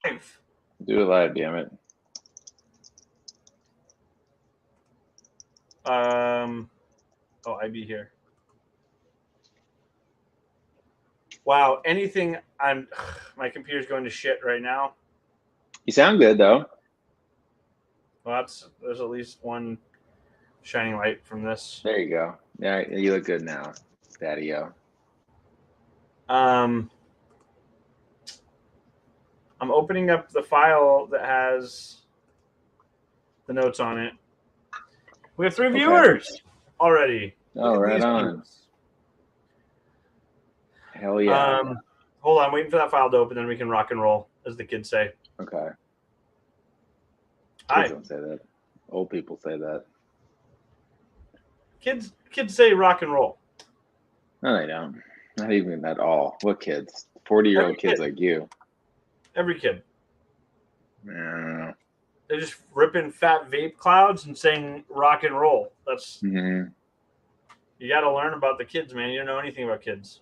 live. Do it live, damn it. IB here. Wow, anything. My computer's going to shit right now. You sound good though. Well, there's at least one shining light from this. There you go. Yeah, you look good now, Daddy-o. I'm opening up the file that has the notes on it. We have 3 viewers already. Oh, right on. Things. Hell yeah. Hold on, waiting for that file to open, then we can rock and roll, as the kids say. Okay. Hi. Kids don't say that. Old people say that. Kids say rock and roll. No, they don't. Not even at all. What kids? 40-year-old kids like you. Every kid. Yeah. They're just ripping fat vape clouds and saying rock and roll. That's You got to learn about the kids, man. You don't know anything about kids.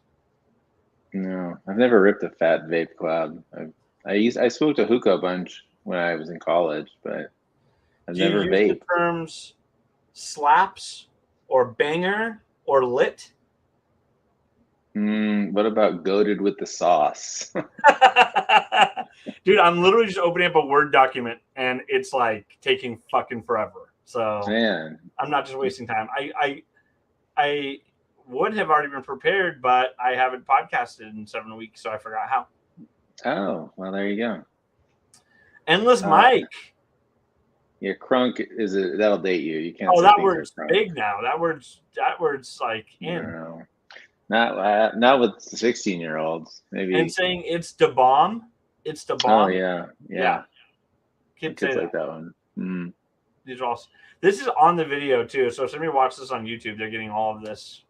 No, I've never ripped a fat vape cloud. I smoked a hookah a bunch when I was in college, but I've never vaped. Do you use the terms slaps or banger or lit? What about goated with the sauce? Dude, I'm literally just opening up a Word document and it's like taking fucking forever. So Man, I'm not just wasting time. I would have already been prepared, but I haven't podcasted in 7 weeks, so I forgot how. Oh, well, there you go. Endless Mike. Yeah, crunk that'll date you. You can't. Oh, that word's big now. That word's like in. No. Not with 16-year-olds. Maybe. And saying it's the bomb. It's the bomb. Oh yeah. Kids say like that one. These are all. This is on the video too. So if somebody watches this on YouTube, they're getting all of this.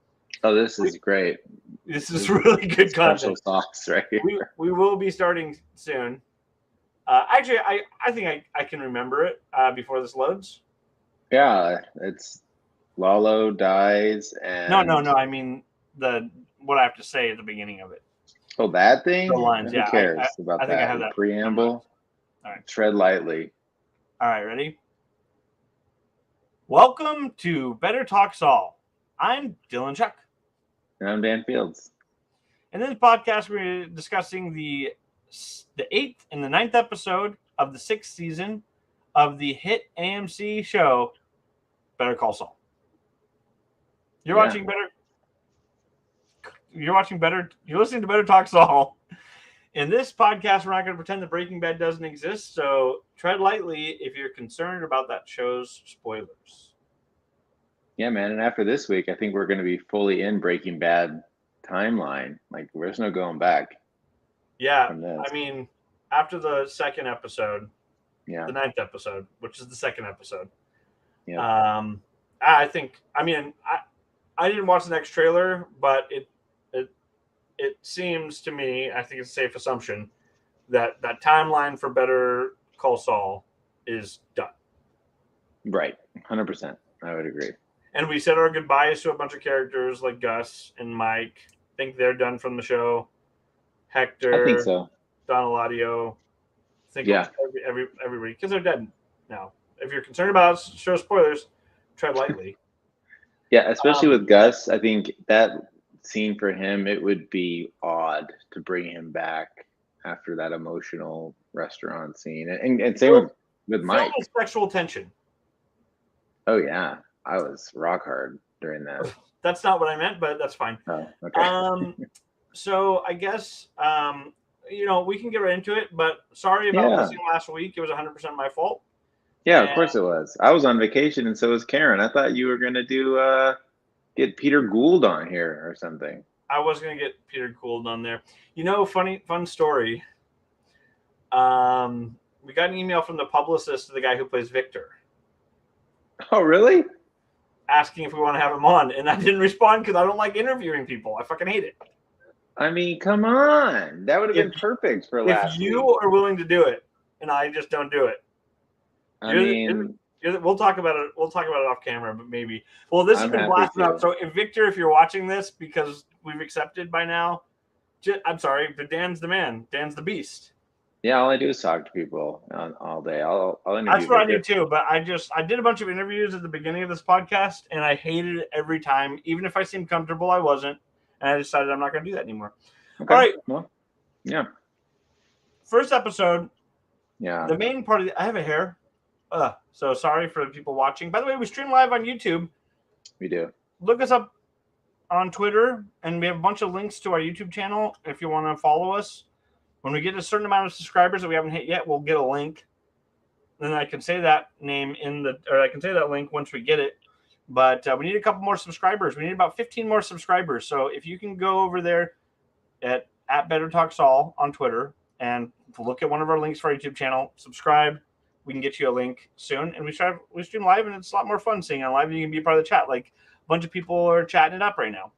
Oh, this is great. This is really good special content. Sauce right here. We will be starting soon. Actually, I think I can remember it before this loads. Yeah, it's Lalo dies and No. I mean what I have to say at the beginning of it. Oh, that thing? The lines, Who cares about I think that? I have that preamble. All right. Tread lightly. All right, ready? Welcome to Better Talk Saul. I'm Dylan Schuck. And I'm Dan Fields. In this podcast, we're discussing the 8th and the 9th episode of the 6th season of the hit AMC show Better Call Saul. You're listening to Better Talk Saul. In this podcast, we're not going to pretend that Breaking Bad doesn't exist, so tread lightly if you're concerned about that show's spoilers. Yeah, man, and after this week, I think we're going to be fully in Breaking Bad timeline. Like, there's no going back. Yeah, I mean, after the 2nd episode, the 9th episode, which is the 2nd episode, I didn't watch the next trailer, but it seems to me, I think it's a safe assumption, that timeline for Better Call Saul is done. Right, 100%. I would agree. And we said our goodbyes to a bunch of characters like Gus and Mike. I think they're done from the show. Hector. I think so. Don Eladio. Everybody, because they're dead now. If you're concerned about show spoilers, tread lightly. Yeah, especially with Gus. I think that scene for him, it would be odd to bring him back after that emotional restaurant scene. And same with Mike. Sexual tension. Oh, yeah. I was rock hard during that. That's not what I meant, but that's fine. Oh, okay. So I guess, we can get right into it, but sorry about missing last week. It was 100% my fault. Yeah, of course it was. I was on vacation and so was Karen. I thought you were going to get Peter Gould on here or something. I was going to get Peter Gould on there. Fun story. We got an email from the publicist of the guy who plays Victor. Oh, really? Asking if we want to have him on, and I didn't respond because I don't like interviewing people. I fucking hate it. I mean, come on. That would have been perfect for last week. If you are willing to do it, and I just don't do it. We'll talk about it. We'll talk about it off camera, but maybe. Well, this has been blasted out. So, if you're watching this because we've accepted by now, I'm sorry, but Dan's the man. Dan's the beast. Yeah, all I do is talk to people all day. I'll interview That's what I do Victor. too. But I did a bunch of interviews at the beginning of this podcast, and I hated it every time. Even if I seemed comfortable, I wasn't, and I decided I'm not going to do that anymore. All Okay. right, Well, yeah. first episode. Yeah. The main part of I have a hair. So sorry for the people watching. By the way, we stream live on YouTube. We do. Look us up on Twitter, and we have a bunch of links to our YouTube channel if you want to follow us. When we get a certain amount of subscribers that we haven't hit yet, we'll get a link. Then I can say that name I can say that link once we get it. But we need a couple more subscribers. We need about 15 more subscribers. So if you can go over there at BetterTalkSaul on Twitter and look at one of our links for our YouTube channel, subscribe. We can get you a link soon. And we stream live, and it's a lot more fun seeing on live. You can be a part of the chat. Like a bunch of people are chatting it up right now.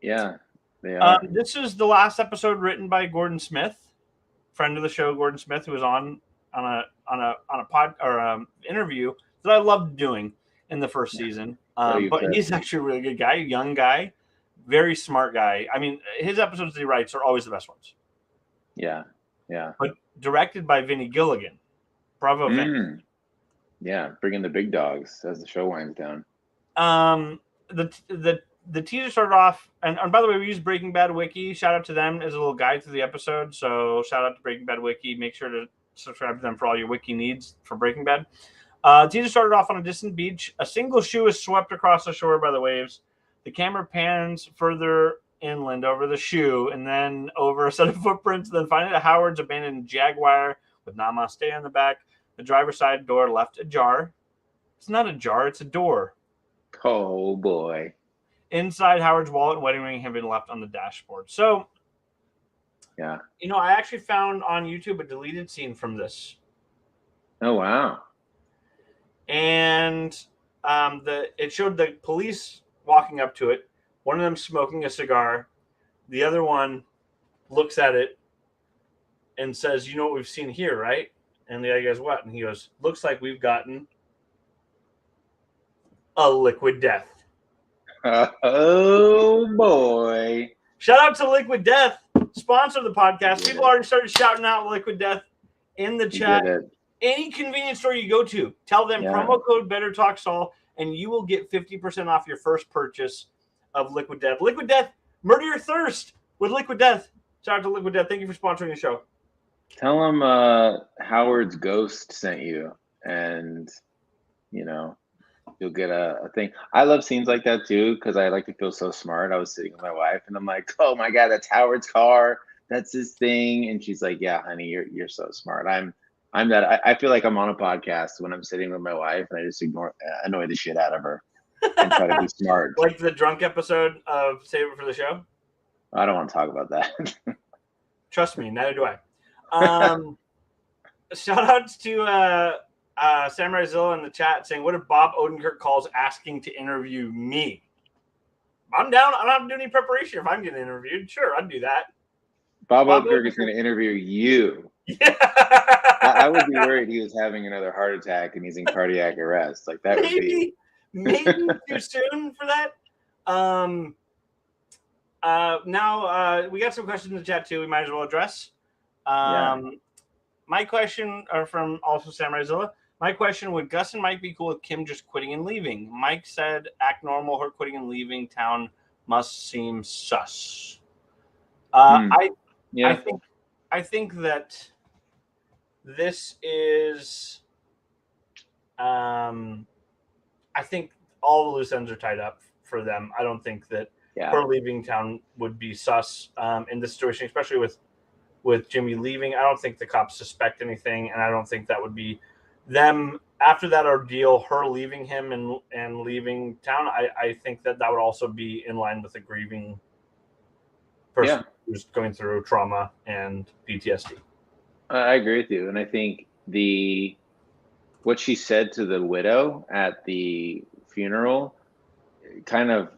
Yeah, they are. This is the last episode written by Gordon Smith, friend of the show, Gordon Smith, who was on a pod or interview that I loved doing in the first season. But he's actually a really good guy, young guy, very smart guy. I mean, his episodes that he writes are always the best ones. Yeah, yeah. But directed by Vinny Gilligan. Bravo, Vinny. Yeah, bringing the big dogs as the show winds down. The teaser started off, and by the way, we use Breaking Bad Wiki. Shout out to them as a little guide to the episode. So shout out to Breaking Bad Wiki. Make sure to subscribe to them for all your wiki needs for Breaking Bad. Teaser started off on a distant beach. A single shoe is swept across the shore by the waves. The camera pans further inland over the shoe and then over a set of footprints. Then finally, Howard's abandoned Jaguar with Namaste on the back. The driver's side door left ajar. It's not a jar, it's a door. Oh, boy. Inside, Howard's wallet and wedding ring have been left on the dashboard. So, yeah. I actually found on YouTube a deleted scene from this. Oh, wow. And it showed the police walking up to it. One of them smoking a cigar. The other one looks at it and says, "You know what we've seen here, right?" And the guy goes, "What?" And he goes, "Looks like we've gotten a liquid death." Oh, boy. Shout out to Liquid Death, sponsor of the podcast. People already started shouting out Liquid Death in the chat. Any convenience store you go to, tell them promo code BetterTalkSaul, and you will get 50% off your first purchase of Liquid Death. Liquid Death, murder your thirst with Liquid Death. Shout out to Liquid Death. Thank you for sponsoring the show. Tell them Howard's ghost sent you, and, you'll get a thing. I love scenes like that, too, because I like to feel so smart. I was sitting with my wife, and I'm like, oh, my God, that's Howard's car. That's his thing. And she's like, yeah, honey, you're so smart. I'm that. I feel like I'm on a podcast when I'm sitting with my wife, and I just annoy the shit out of her and try to be smart. Like the drunk episode of Save It for the Show? I don't want to talk about that. Trust me, neither do I. Shout outs to Samurai Zilla in the chat saying, "What if Bob Odenkirk calls asking to interview me?" I'm down. I don't have to do any preparation if I'm getting interviewed. Sure, I'd do that. Bob Odenkirk is going to interview you. Yeah. I would be worried he was having another heart attack and he's in cardiac arrest. Like that would be maybe too soon for that. Now we got some questions in the chat too. We might as well address. My question are from also Samurai Zilla. My question: would Gus and Mike be cool with Kim just quitting and leaving? Mike said, "Act normal. Her quitting and leaving town must seem sus." I think that this is. I think all the loose ends are tied up for them. I don't think that her leaving town would be sus in this situation, especially with Jimmy leaving. I don't think the cops suspect anything, and I don't think that would be them after that ordeal. Her leaving him and leaving town. I think that would also be in line with a grieving person who's going through trauma and PTSD. I agree with you, and I think what she said to the widow at the funeral kind of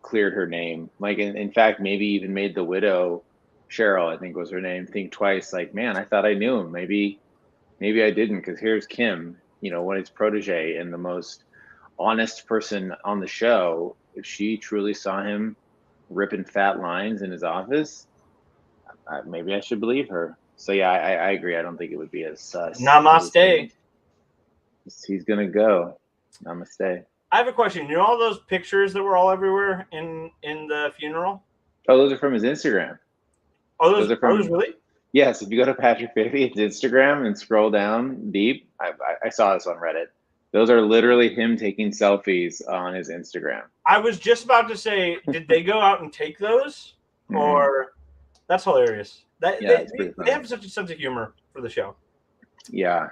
cleared her name. Like, in fact, maybe even made the widow, Cheryl, I think was her name, think twice. Like, man, I thought I knew him. Maybe I didn't, because here's Kim, one his protege and the most honest person on the show. If she truly saw him ripping fat lines in his office, maybe I should believe her. So yeah, I agree. I don't think it would be as sus. Namaste. He's gonna go. Namaste. I have a question. You know all those pictures that were all everywhere in the funeral? Oh, those are from his Instagram. Oh, those are from really? Yes. If you go to Patrick Fabian's Instagram and scroll down deep, I saw this on Reddit. Those are literally him taking selfies on his Instagram. I was just about to say, did they go out and take those? Or that's hilarious. They have such a sense of humor for the show. Yeah.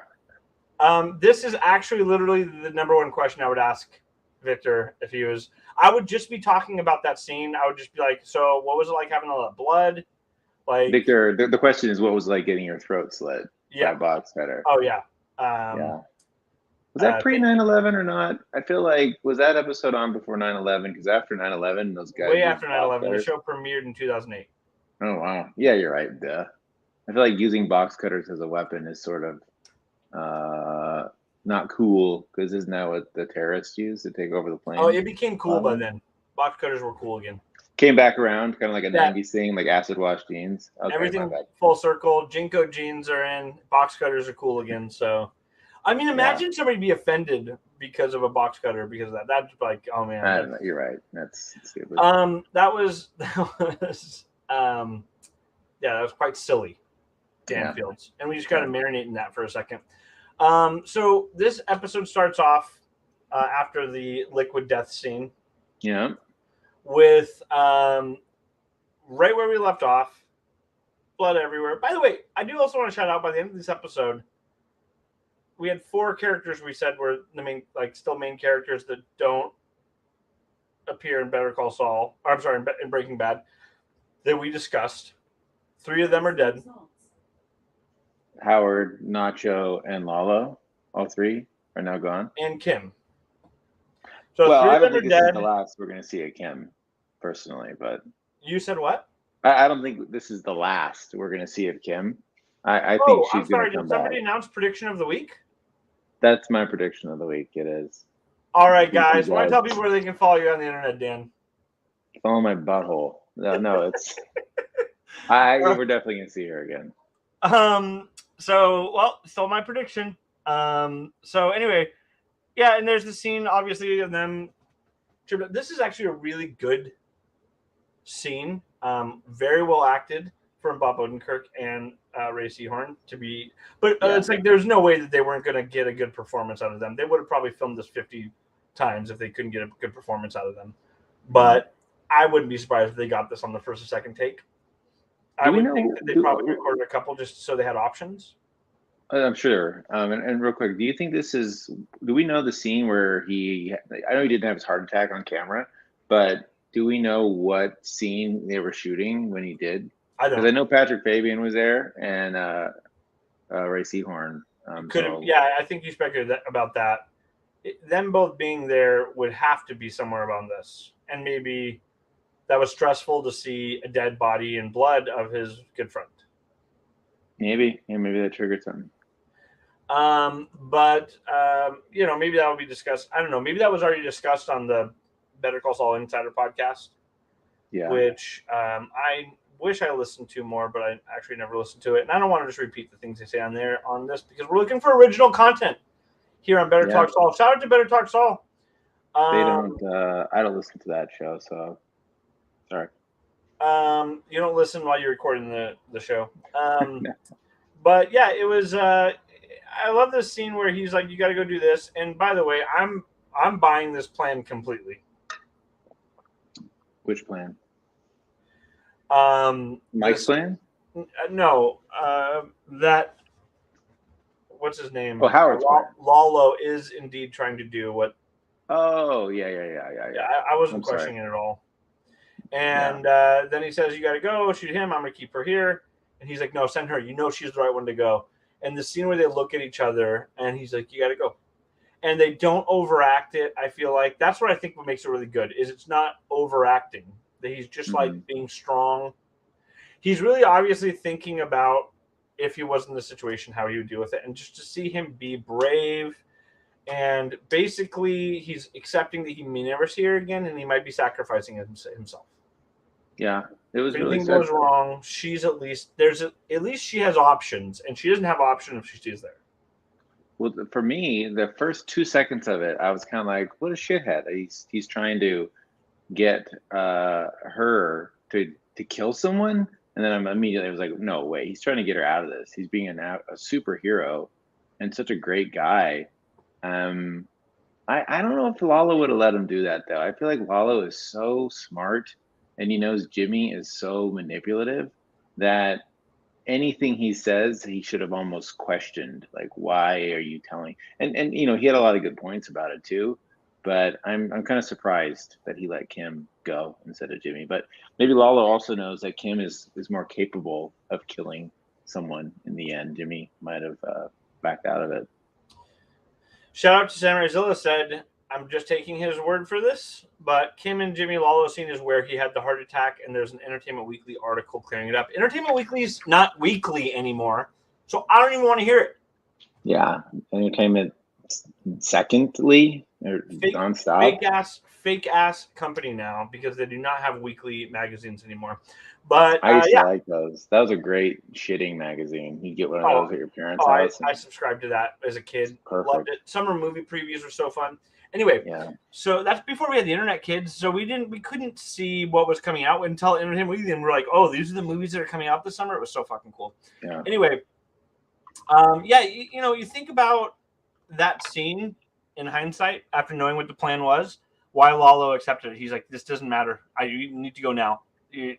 This is actually literally the number one question I would ask Victor if he was. I would just be talking about that scene. I would just be like, so what was it like having all that blood? Like Victor, the question is, what was it like getting your throat slit by a box cutter? Oh yeah. Yeah. Was that pre 9/11 or not? I feel like, was that episode on before 9/11? Because after 9/11, those guys. Way after 9/11, the show premiered in 2008. Oh wow. Yeah, you're right. Duh. I feel like using box cutters as a weapon is sort of not cool, because isn't that what the terrorists used to take over the plane? Oh, it became cool by then. Box cutters were cool again. Came back around, kind of like a 90s thing, like acid wash jeans. Okay, everything full circle. Jinko jeans are in. Box cutters are cool again. So, I mean, imagine somebody be offended because of a box cutter because of that. That's like, oh man. I don't know. You're right. That's stupid. That was that was quite silly, Dan Fields. And we just got to marinate in that for a second. So this episode starts off after the liquid death scene. Yeah. With right where we left off, blood everywhere. By the way, I do also want to shout out, by the end of this episode, we had 4 characters we said were the main, still main characters that don't appear in Better Call Saul. Or, I'm sorry, in Breaking Bad, that we discussed. 3 of them are dead. Howard, Nacho, and Lalo, all 3 are now gone. And Kim. So well, 3 I of don't them think are this dead. is the last we're going to see a Kim, personally. But you said what? I don't think this is the last we're going to see of Kim. I think she's going to come back. Did somebody announce prediction of the week? That's my prediction of the week. It is. All right, guys. Want to tell people where they can follow you on the internet, Dan? Follow my butthole. No, it's. We're definitely going to see her again. So, well, still my prediction. So anyway, yeah, and there's the scene, obviously, of them. This is actually a really good scene. Very well acted from Bob Odenkirk and Ray Seahorn to be. But it's like there's no way that they weren't going to get a good performance out of them. They would have probably filmed this 50 times if they couldn't get a good performance out of them. But I wouldn't be surprised if they got this on the first or second take. I would think that they probably recorded a couple just so they had options. I'm sure. And real quick, do you think this is? Do we know the scene where he? I know he didn't have his heart attack on camera, but do we know what scene they were shooting when he did? I don't. Because I know Patrick Fabian was there and Ray Seahorn. I think you speculated about that. Them both being there would have to be somewhere around this, and maybe that was stressful to see a dead body and blood of his good friend. Maybe that triggered something. Maybe that will be discussed. I don't know. Maybe that was already discussed on the Better Call Saul Insider podcast. Yeah. Which I wish I listened to more, but I actually never listened to it. And I don't want to just repeat the things they say on this because we're looking for original content here on Better Talk Saul. Shout out to Better Talk Saul. They don't. I don't listen to that show, so sorry. You don't listen while you're recording the show. But yeah, it was. I love this scene where he's like, "You got to go do this." And by the way, I'm buying this plan completely. Which plan? Mike's plan? No, that. What's his name? Oh, Howard's plan. Lalo is indeed trying to do what. Oh yeah. I wasn't questioning it at all. And then he says, "You got to go shoot him. I'm going to keep her here." And he's like, "No, send her. You know she's the right one to go." And the scene where they look at each other, and he's like, "You got to go," and they don't overact it. I feel like that's what I think what makes it really good is it's not overacting. That he's just like being strong. He's really obviously thinking about if he was in the situation, how he would deal with it, and just to see him be brave. And basically, he's accepting that he may never see her again, and he might be sacrificing himself. Yeah, It was if really anything goes stressful. wrong, she's at least she has options, and she doesn't have options if she stays there. Well, for me, the first 2 seconds of it, I was kind of like, "What a shithead! He's trying to get her to kill someone," and then I'm immediately I was like, "No way! He's trying to get her out of this. He's being a superhero and such a great guy." Um, I don't know if Lalo would have let him do that though. I feel like Lalo is so smart, and he knows Jimmy is so manipulative that anything he says, he should have almost questioned, like, why are you telling? And he had a lot of good points about it too. But I'm kind of surprised that he let Kim go instead of Jimmy. But maybe Lalo also knows that Kim is more capable of killing someone in the end. Jimmy might have backed out of it. Shout out to Samurai Zilla said, I'm just taking his word for this, but Kim and Jimmy Lalo scene is where he had the heart attack, and there's an Entertainment Weekly article clearing it up. Entertainment Weekly's not weekly anymore, so I don't even want to hear it. Yeah, Entertainment secondly or nonstop. Fake ass company now because they do not have weekly magazines anymore. But I used to like those. That was a great shitting magazine. You get one of those at your parents' house. I subscribed to that as a kid. Perfect. Loved it. Summer movie previews were so fun. Anyway, yeah. So that's before we had the internet, kids. So we couldn't see what was coming out until Entertainment Weekly, and we're like, oh, these are the movies that are coming out this summer. It was so fucking cool. Yeah. Anyway, you think about that scene in hindsight after knowing what the plan was. Why Lalo accepted it? He's like, this doesn't matter. You need to go now. Give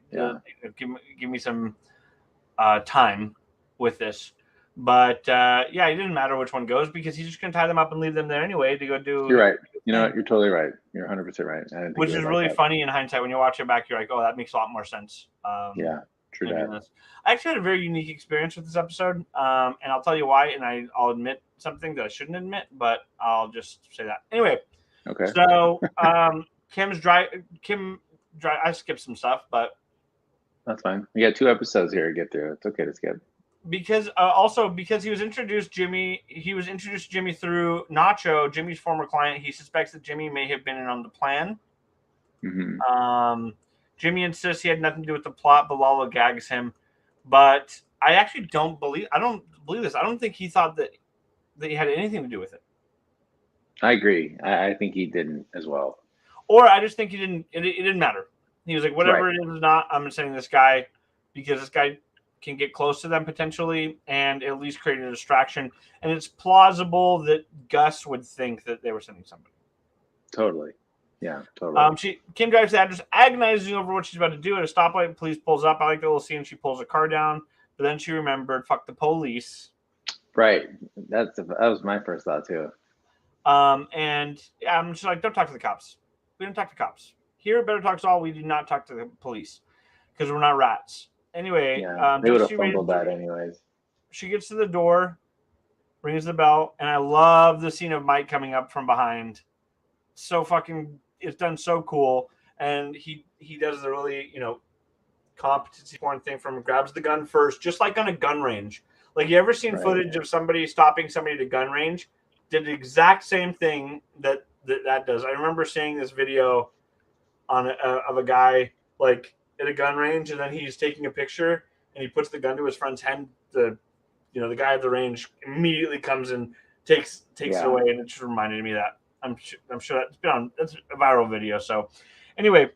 me some time with this. But it didn't matter which one goes because he's just going to tie them up and leave them there anyway to go do. You're right. You know what? You're totally right. You're 100% right. Which is really funny in hindsight when you watch it back. You're like, oh, that makes a lot more sense. True that. I actually had a very unique experience with this episode, and I'll tell you why. And I'll admit something that I shouldn't admit, but I'll just say that anyway. Okay. So I skipped some stuff, but that's fine. We got 2 episodes here to get through. It's okay to skip. Because he was introduced Jimmy through Nacho, Jimmy's former client. He suspects that Jimmy may have been in on the plan. Mm-hmm. Jimmy insists he had nothing to do with the plot, but Lalo gags him. But I actually don't believe this. I don't think he thought that he had anything to do with it. I agree. I think he didn't as well. Or I just think he didn't. It didn't matter. He was like, whatever it is not, I'm sending this guy because this guy can get close to them potentially and at least create a distraction. And it's plausible that Gus would think that they were sending somebody. Totally. Yeah, totally. Kim drives to the address, agonizing over what she's about to do. At a stoplight, police pulls up. I like the little scene. She pulls her car down, but then she remembered, fuck the police. Right. That was my first thought too. I'm just like, don't talk to the cops. We don't talk to cops. Here at BetterTalkSaul, we do not talk to the police because we're not rats. Anyway, they would have fumbled that anyways. She gets to the door, rings the bell, and I love the scene of Mike coming up from behind. It's done so cool, and he does the really competency porn thing from grabs the gun first, just like on a gun range. Like, you ever seen footage of somebody stopping somebody at a gun range? Did the exact same thing that does. I remember seeing this video of a guy like at a gun range, and then he's taking a picture and he puts the gun to his friend's head. The guy at the range immediately comes and takes it away, and it just reminded me of that. I'm sure that's a viral video. So anyway,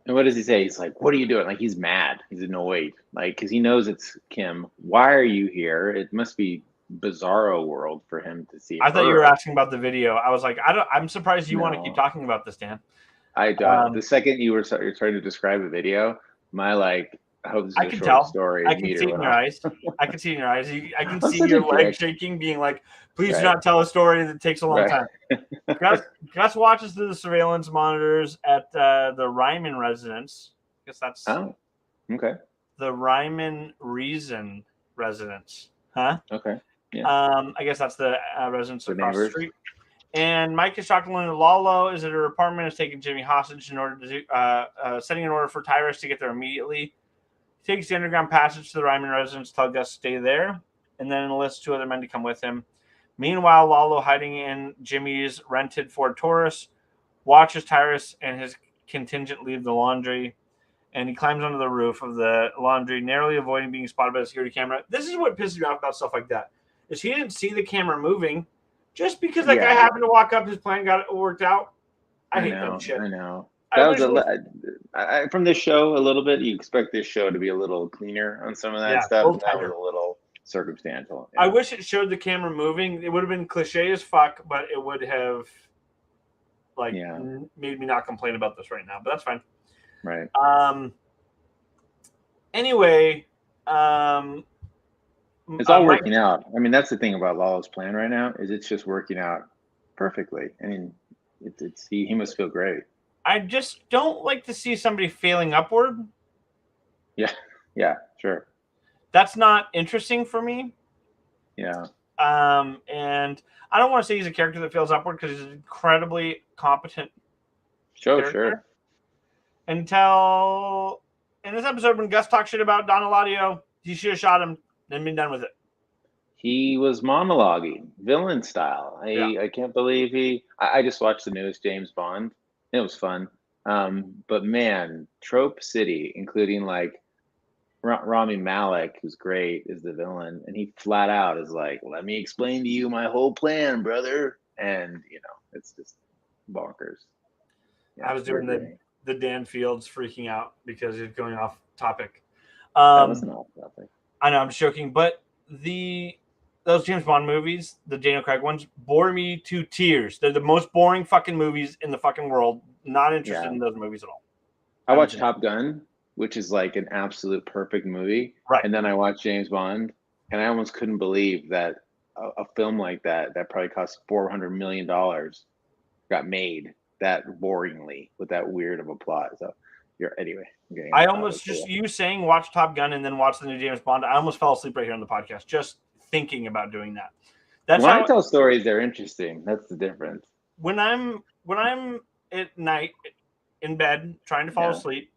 and what does he say? He's like, "What are you doing?" Like, he's mad. He's annoyed. Like, because he knows it's Kim. Why are you here? It must be bizarro world for him to see. I thought you were asking about the video. I was like, I'm surprised you want to keep talking about this, Dan. I don't. The second you're starting to describe the video, my I hope this is a short story. I can see it in your eyes. I can see it in your eyes. I can see your leg shaking, being like, please do not tell a story that takes a long time. Gus watches through the surveillance monitors at the Ryman residence. I guess that's okay. The Ryman Reason residence. Huh? Okay. Yeah. I guess that's the residence across the street. And Mike is shocked to learn that Lalo is at her apartment, is taking Jimmy hostage in order to do, setting an order for Tyrus to get there immediately. He takes the underground passage to the Ryman residence, tell Gus to stay there, and then enlists 2 other men to come with him. Meanwhile, Lalo, hiding in Jimmy's rented Ford Taurus, watches Tyrus and his contingent leave the laundry. and he climbs onto the roof of the laundry, narrowly avoiding being spotted by the security camera. This is what pisses me off about stuff like that, is he didn't see the camera moving. Just because that guy happened to walk up, his plan got worked out. I hate that shit. I know. That was from this show a little bit. You expect this show to be a little cleaner on some of that stuff. And that was a little circumstantial. Yeah. I wish it showed the camera moving. It would have been cliche as fuck, but it would have made me not complain about this right now. But that's fine. Right. Anyway, it's all working out. I mean, that's the thing about Lalo's plan right now, is it's just working out perfectly. I mean, he must feel great. I just don't like to see somebody failing upward. Yeah, sure. That's not interesting for me. Yeah. And I don't want to say he's a character that fails upward, because he's an incredibly competent character. Sure. Until in this episode, when Gus talks shit about Don Eladio, he should have shot him and been done with it. He was monologuing, villain style. I can't believe I just watched the newest James Bond. It was fun. But man, Trope City, including like Rami Malek, who's great, is the villain. And he flat out is like, let me explain to you my whole plan, brother. And, it's just bonkers. Yeah, I was doing the Dan Fields freaking out because he's going off topic. That wasn't off topic. I know, I'm just joking. But those James Bond movies, the Daniel Craig ones, bore me to tears. They're the most boring fucking movies in the fucking world. Not interested in those movies at all. I watched Top Gun, which is like an absolute perfect movie. Right. And then I watched James Bond, and I almost couldn't believe that a film like that probably cost $400 million got made that boringly with that weird of a plot. So anyway. I almost just you saying watch Top Gun and then watch the new James Bond. I almost fell asleep right here on the podcast just thinking about doing that. That's when I tell stories, they're interesting. That's the difference. When I'm at night in bed trying to fall asleep,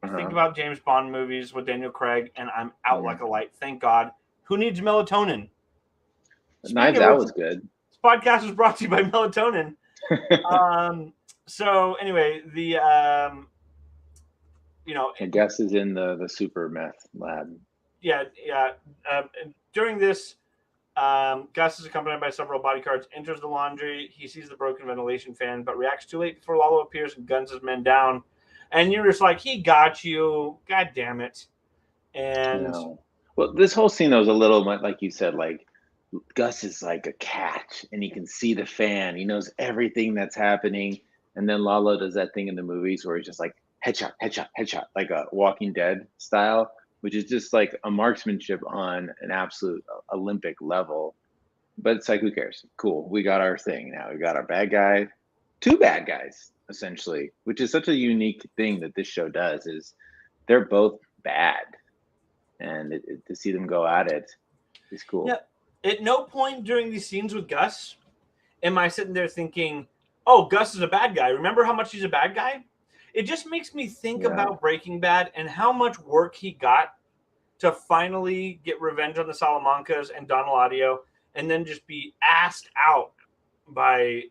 I think about James Bond movies with Daniel Craig, and I'm out like a light. Thank God. Who needs melatonin? Knives Out was good. This podcast is brought to you by melatonin. So anyway, Gus is in the super meth lab. Yeah. During this, Gus is accompanied by several bodyguards, enters the laundry. He sees the broken ventilation fan, but reacts too late before Lalo appears and guns his men down. And you're just like, he got you. God damn it. And well, this whole scene, though, was a little, like you said, like Gus is like a cat, and he can see the fan. He knows everything that's happening. And then Lalo does that thing in the movies where he's just like, headshot, headshot, headshot, like a Walking Dead style, which is just like a marksmanship on an absolute Olympic level. But it's like, who cares? Cool. We got our thing now. We got our bad guy, two bad guys, essentially, which is such a unique thing that this show does, is they're both bad. And to see them go at it is cool. Yeah. At no point during these scenes with Gus am I sitting there thinking, oh, Gus is a bad guy. Remember how much he's a bad guy? It just makes me think about Breaking Bad and how much work he got to finally get revenge on the Salamancas and Don Eladio, and then just be asked out by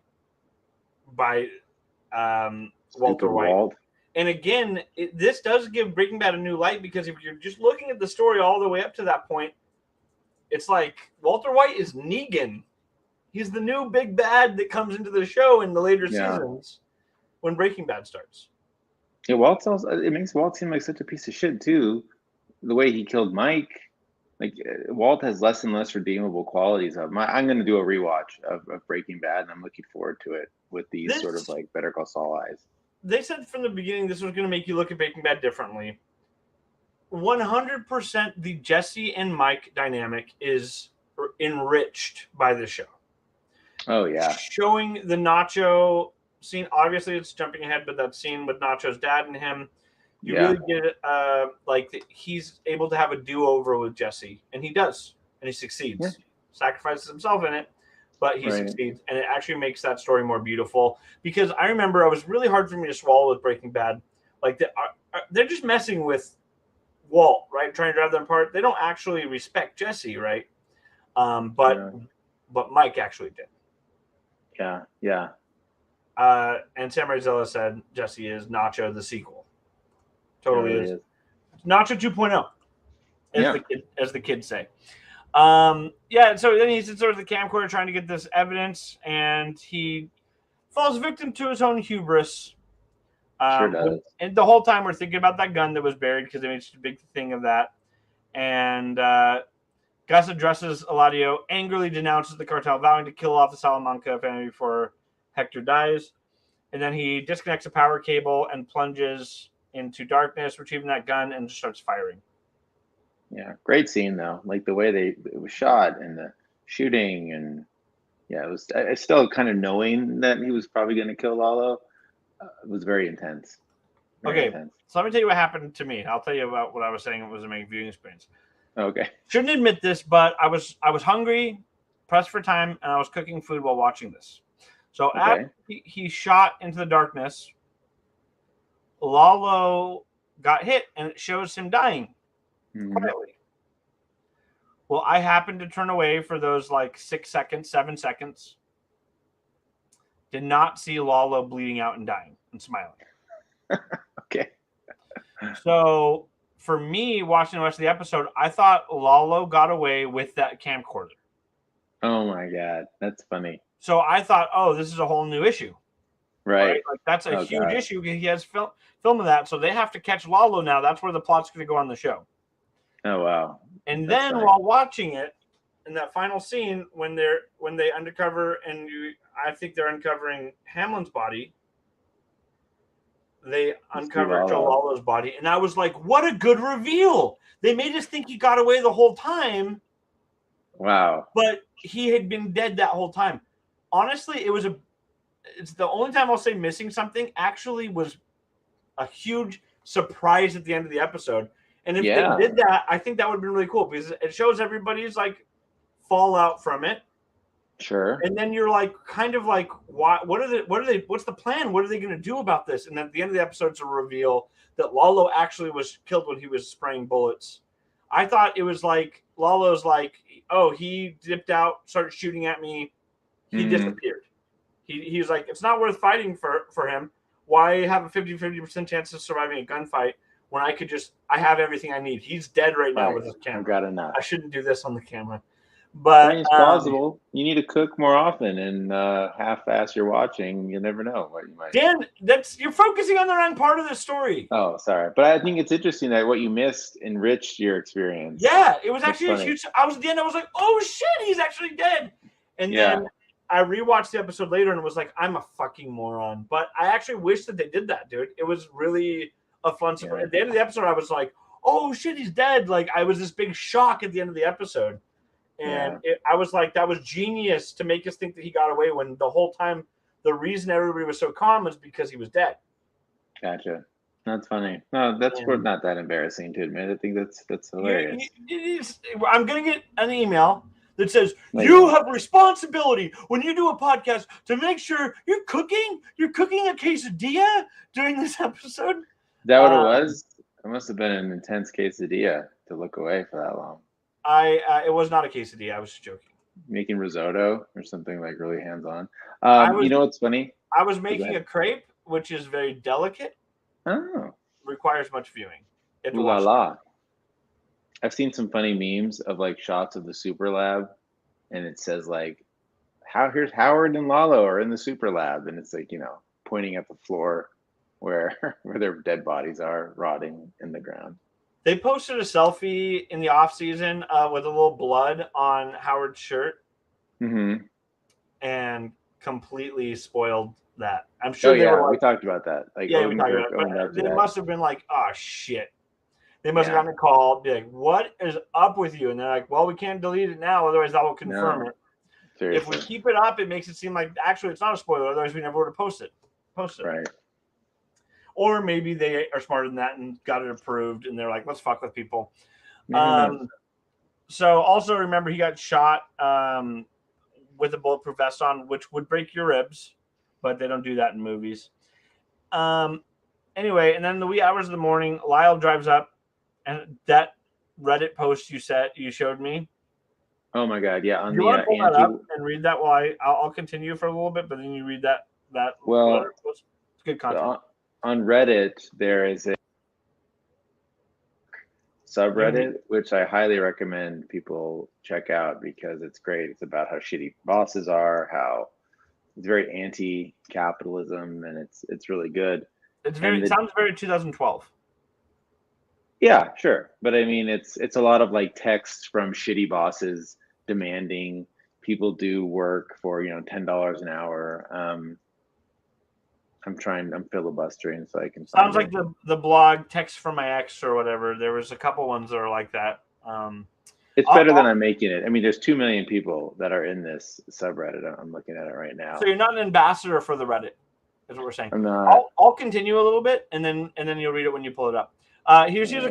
Walter White. Walt. And again, this does give Breaking Bad a new light, because if you're just looking at the story all the way up to that point, it's like Walter White is Negan. He's the new big bad that comes into the show in the later seasons when Breaking Bad starts. Yeah, it makes Walt seem like such a piece of shit too. The way he killed Mike, like Walt has less and less redeemable qualities of him. I'm going to do a rewatch of Breaking Bad, and I'm looking forward to it with these sort of like Better Call Saul eyes. They said from the beginning this was going to make you look at Breaking Bad differently. 100% the Jesse and Mike dynamic is enriched by the show. Oh, yeah. Showing the Nacho scene, obviously it's jumping ahead, but that scene with Nacho's dad and him, you really get it, he's able to have a do-over with Jesse, and he does, and he succeeds. Yeah. Sacrifices himself in it, but he succeeds, and it actually makes that story more beautiful. Because I remember it was really hard for me to swallow with Breaking Bad. Like, they're just messing with Walt, right? Trying to drive them apart. They don't actually respect Jesse, right? But Mike actually did. Yeah. And Sam Rizella said Jesse is Nacho the sequel. Totally is. Nacho 2.0, as the kids say. So then he's in sort of the camcorder trying to get this evidence, and he falls victim to his own hubris. Sure does. And the whole time we're thinking about that gun that was buried because they made such a big thing of that. And Gus addresses Eladio, angrily denounces the cartel, vowing to kill off the Salamanca family before Hector dies. And then he disconnects a power cable and plunges into darkness, retrieving that gun, and just starts firing. Yeah, great scene though. Like the way it was shot and the shooting, and yeah, it was. I still kind of knowing that he was probably going to kill Lalo. It was very intense. Very intense. So let me tell you what happened to me. I'll tell you about what I was saying. It was a main viewing experience. Okay. Shouldn't admit this, but I was hungry, pressed for time, and I was cooking food while watching this. So after he shot into the darkness, Lalo got hit, and it shows him dying quietly. Well, I happened to turn away for those 6 seconds, 7 seconds. Did not see Lalo bleeding out and dying and smiling. Okay. So for me, watching the rest of the episode, I thought Lalo got away with that camcorder. Oh my God, that's funny. So I thought, oh, this is a whole new issue. Right. That's a huge issue. He has film of that, so they have to catch Lalo now. That's where the plot's going to go on the show. Oh wow. And then while watching it, in that final scene, when they uncover, and I think they're uncovering Hamlin's body, they uncover Joe Lalo's body, and I was like, what a good reveal. They made us think he got away the whole time. Wow. But he had been dead that whole time. Honestly, it's the only time I'll say missing something actually was a huge surprise at the end of the episode. And if they did that, I think that would have been really cool because it shows everybody's fallout from it. Sure. And then you're what's the plan? What are they going to do about this? And then at the end of the episode, it's a reveal that Lalo actually was killed when he was spraying bullets. I thought it was Lalo's he dipped out, started shooting at me. He disappeared. He was like, it's not worth fighting for him. Why have a 50% chance of surviving a gunfight when I have everything I need? He's dead right now with his camera. I've got enough. I shouldn't do this on the camera. But it's plausible. You need to cook more often and half-ass you're watching. You never know what you might. Dan, you're focusing on the wrong part of the story. Oh, sorry, but I think it's interesting that what you missed enriched your experience. Yeah, it was actually a huge. I was at the end. I was like, "Oh shit, he's actually dead!" And then I rewatched the episode later and was like, "I'm a fucking moron." But I actually wish that they did that, dude. It was really a fun surprise. Yeah. At the end of the episode, I was like, "Oh shit, he's dead!" I was this big shock at the end of the episode. And I was like, that was genius to make us think that he got away when the whole time the reason everybody was so calm was because he was dead. Gotcha. That's funny. No, that's not that embarrassing to admit. I think that's hilarious. I'm going to get an email that says, you have responsibility when you do a podcast to make sure you're cooking a quesadilla during this episode. Is that what it was? It must have been an intense quesadilla to look away for that long. It was not a quesadilla. I was just joking. Making risotto or something really hands-on. You know what's funny? I was making a crepe, which is very delicate. Oh. Requires much viewing. Ooh la la. I've seen some funny memes of shots of the Super Lab, and it says here's Howard and Lalo are in the Super Lab, and it's pointing at the floor where their dead bodies are rotting in the ground. They posted a selfie in the off season with a little blood on Howard's shirt, and completely spoiled that. I'm sure we talked about that. We talked about it. They must have been like, "Oh shit!" They must have gotten a call, be like, "What is up with you?" And they're like, "Well, we can't delete it now, otherwise that will confirm it. Seriously. If we keep it up, it makes it seem like actually it's not a spoiler. Otherwise, we never would have posted it." Right. Or maybe they are smarter than that and got it approved, and they're like, let's fuck with people. So also remember, he got shot with a bulletproof vest on, which would break your ribs, but they don't do that in movies. Anyway, and then the wee hours of the morning, Lyle drives up, and that Reddit post you showed me. Oh my God, yeah. You want to pull that up and read that while I'll continue for a little bit, but then you read that. Well, it's good content. On Reddit, there is subreddit, which I highly recommend people check out because it's great. It's about how shitty bosses are, how it's very anti-capitalism, and it's really good. It sounds very 2012. Yeah, sure. But I mean, it's a lot of like text from shitty bosses demanding people do work for, $10 an hour. I'm filibustering so I can Sounds find like it. the blog Text from My Ex or whatever. There was a couple ones that are like that. It's better than I'm making it. I mean, there's 2 million people that are in this subreddit. I'm looking at it right now. So you're not an ambassador for the Reddit, is what we're saying. I'm not. I'll continue a little bit, and then you'll read it when you pull it up. Here's a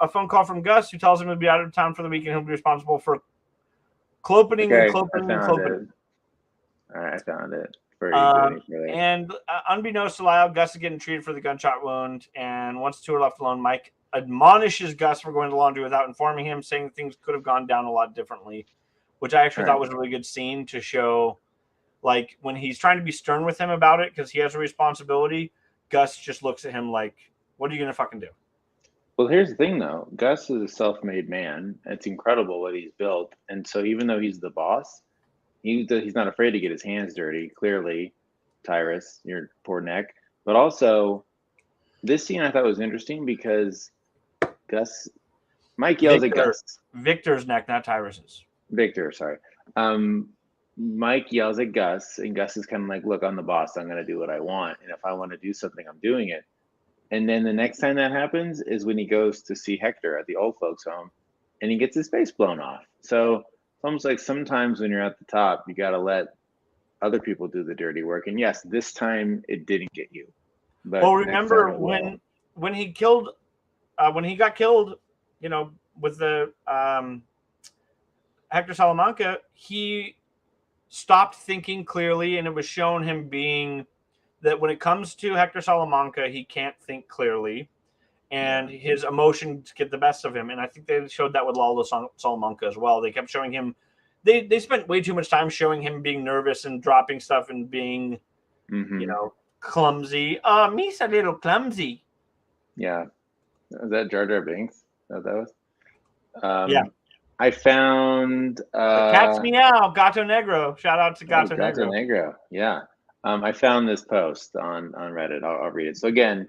phone call from Gus, who tells him he'll be out of town for the week and he'll be responsible for clopening and clopening and clopening. All right, I found it. And unbeknownst to Lyle, Gus is getting treated for the gunshot wound, and once two are left alone, Mike admonishes Gus for going to laundry without informing him, saying things could have gone down a lot differently, which I actually thought was a really good scene to show, like, when he's trying to be stern with him about it because he has a responsibility, Gus just looks at him like, what are you going to fucking do? Well, here's the thing, though. Gus is a self-made man. It's incredible what he's built. And so even though he's the boss, he's not afraid to get his hands dirty. Clearly, Tyrus, your poor neck. But also, this scene I thought was interesting because Mike yells at Gus. Victor's neck, not Tyrus's. Victor, sorry. Mike yells at Gus, and Gus is kind of like, look, I'm the boss. I'm going to do what I want. And if I want to do something, I'm doing it. And then the next time that happens is when he goes to see Hector at the old folks' home, and he gets his face blown off. So it's almost like sometimes when you're at the top, you got to let other people do the dirty work. And yes, this time it didn't get you. But well, remember when he killed, when he got killed, with the Hector Salamanca, he stopped thinking clearly, and it was shown him being that when it comes to Hector Salamanca, he can't think clearly, and his emotions get the best of him. And I think they showed that with Lalo Salamanca as well. They kept showing him. They spent way too much time showing him being nervous and dropping stuff and being, clumsy. Me's a little clumsy. Yeah. Is that Jar Jar Binks? That was? Yeah. I found... the cat's meow, Gato Negro. Shout out to Gato Negro. Gato Negro, yeah. I found this post on Reddit. I'll read it. So again,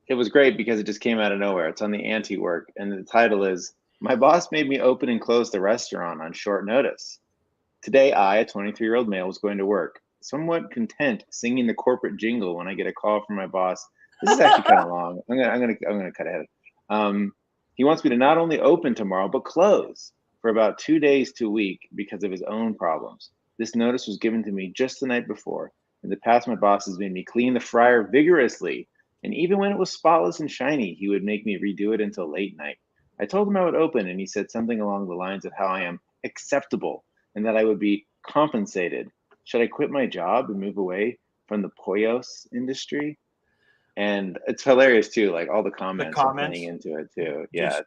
it was great because it just came out of nowhere. It's on the anti-work, and the title is, "My boss made me open and close the restaurant on short notice. Today I, a 23-year-old male, was going to work, somewhat content singing the corporate jingle when I get a call from my boss." This is actually kind of long. I'm gonna cut ahead. He wants me to not only open tomorrow but close for about 2 days to a week because of his own problems. This notice was given to me just the night before. In the past, my boss has made me clean the fryer vigorously, and even when it was spotless and shiny, he would make me redo it until late night. I told him I would open, and he said something along the lines of how I am acceptable and that I would be compensated. Should I quit my job and move away from the Pollos industry? And it's hilarious too, like all the comments are playing into it too. Yeah,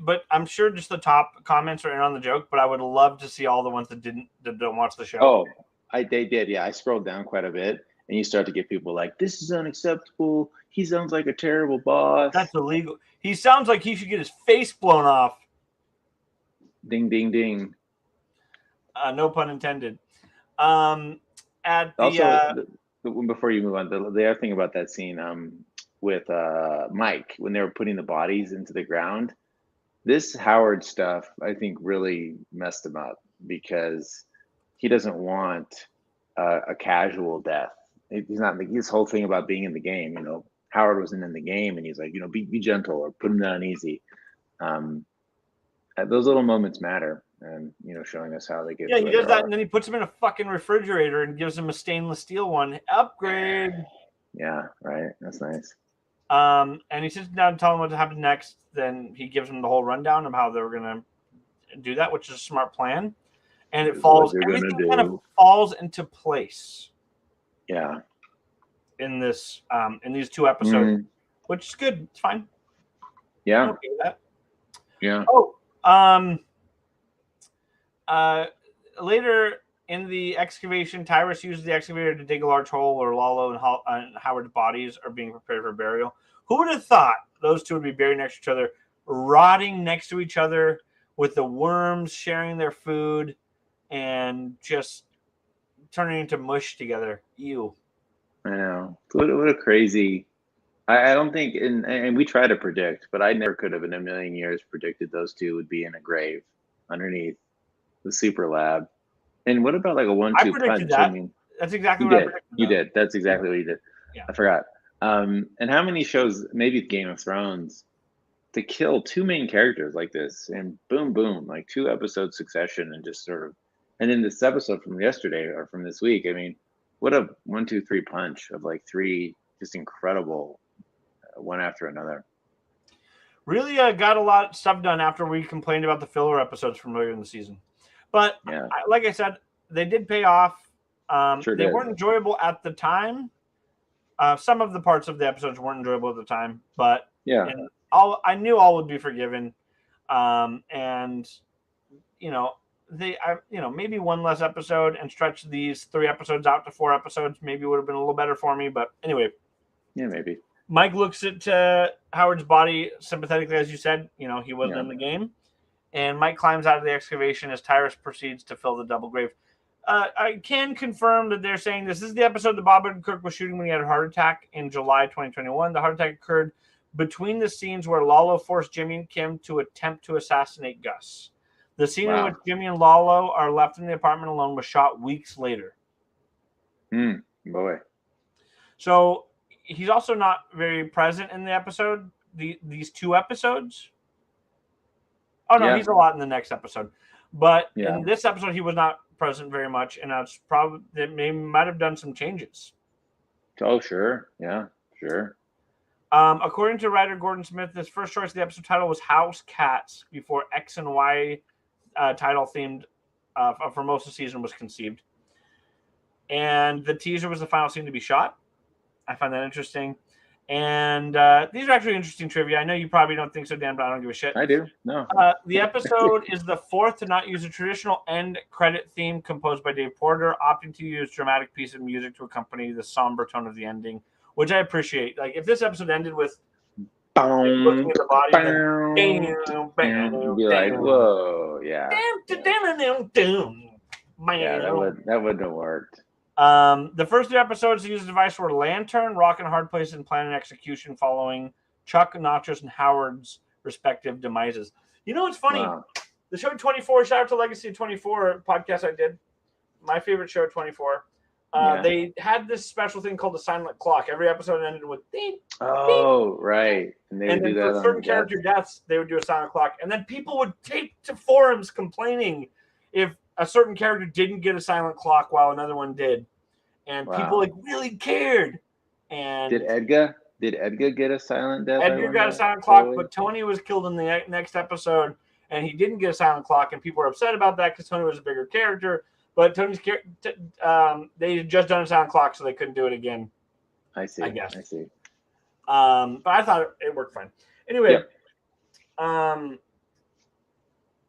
but I'm sure just the top comments are in on the joke. But I would love to see all the ones that don't watch the show. Oh, they did. Yeah, I scrolled down quite a bit, and you start to get people like, "This is unacceptable. He sounds like a terrible boss. That's illegal. He sounds like he should get his face blown off." Ding, ding, ding. No pun intended. Before you move on, the other thing about that scene with Mike, when they were putting the bodies into the ground, this Howard stuff, I think, really messed him up because he doesn't want a casual death. He's not his whole thing about being in the game. Howard wasn't in the game, and he's like, be gentle or put him down easy. Those little moments matter. And showing us how they get. Yeah, he does that, and then he puts him in a fucking refrigerator and gives him a stainless steel one. Upgrade. Yeah, right. That's nice. And he sits down and tells him what happens next. Then he gives him the whole rundown of how they're gonna do that, which is a smart plan. And it falls. Everything kind of falls into place. Yeah. In this, in these 2 episodes, which is good. It's fine. Yeah. I'm okay with that. Yeah. Oh, later in the excavation, Tyrus uses the excavator to dig a large hole where Lalo and Howard's bodies are being prepared for burial. Who would have thought those two would be buried next to each other? rotting next to each other with the worms sharing their food and just turning into mush together. Ew. I know. What a crazy. I don't think, and we try to predict, but I never could have in a million years predicted those two would be in a grave underneath the super lab. And what about like a I 1-2 predicted punch? I that. mean, That's exactly you what I did. predicted. You Though. did. That's exactly what you did. Yeah. I forgot. And how many shows, maybe Game of Thrones, to kill two main characters like this and boom, boom, like 2 episode succession and just sort of, and then this episode from yesterday or from this week, I mean, what a 1-2-3 punch of like three just incredible one after another. Really got a lot of stuff done after we complained about the filler episodes from earlier in the season. But Yeah. like I said, they did pay off. Sure they did. weren't enjoyable at the time. Some of the parts of the episodes weren't enjoyable at the time, but Yeah. I knew all would be forgiven. And maybe one less episode and stretch these 3 episodes out to 4 episodes maybe would have been a little better for me. But anyway, Yeah, maybe. Mike looks at Howard's body sympathetically, as you said. He wasn't in the game, and Mike climbs out of the excavation as Tyrus proceeds to fill the double grave. I can confirm that they're saying this is the episode that Bob Odenkirk was shooting when he had a heart attack in July 2021. The heart attack occurred between the scenes where Lalo forced Jimmy and Kim to attempt to assassinate Gus. The scene in which Jimmy and Lalo are left in the apartment alone was shot weeks later. Boy. So he's also not very present in the episode, these 2 episodes. Oh, no, he's a lot in the next episode. But in this episode, he was not present very much, and that's probably they might have done some changes. Oh, sure. Yeah, sure. According to writer Gordon Smith, his first choice of the episode title was House Cats before X and Y title themed for most of the season was conceived. And the teaser was the final scene to be shot. I find that interesting. And these are actually interesting trivia. I know you probably don't think so, Dan, but I don't give a shit. I do. No. The episode is the 4th to not use a traditional end credit theme composed by Dave Porter, opting to use dramatic piece of music to accompany the somber tone of the ending, which I appreciate. Like if this episode ended with looking at the body, and be like, whoa, yeah. Yeah, that wouldn't have worked. The first 2 episodes to use the device were Lantern, Rock and Hard Place, and Plan and Execution, following Chuck, Nachos, and Howard's respective demises. You know what's funny? Wow. The show 24, shout out to Legacy of 24 podcast I did. My favorite show, 24. They had this special thing called the silent clock. Every episode ended with ding. Oh, ding, right. And then for certain character deaths, they would do a silent clock. And then people would take to forums complaining if a certain character didn't get a silent clock while another one did. And people really cared. And Did Edgar get a silent death? Edgar got a silent clock, but Tony was killed in the next episode, and he didn't get a silent clock, and people were upset about that because Tony was a bigger character. But Tony's they had just done a silent clock, so they couldn't do it again. I see. I guess. I see. But I thought it worked fine. Anyway,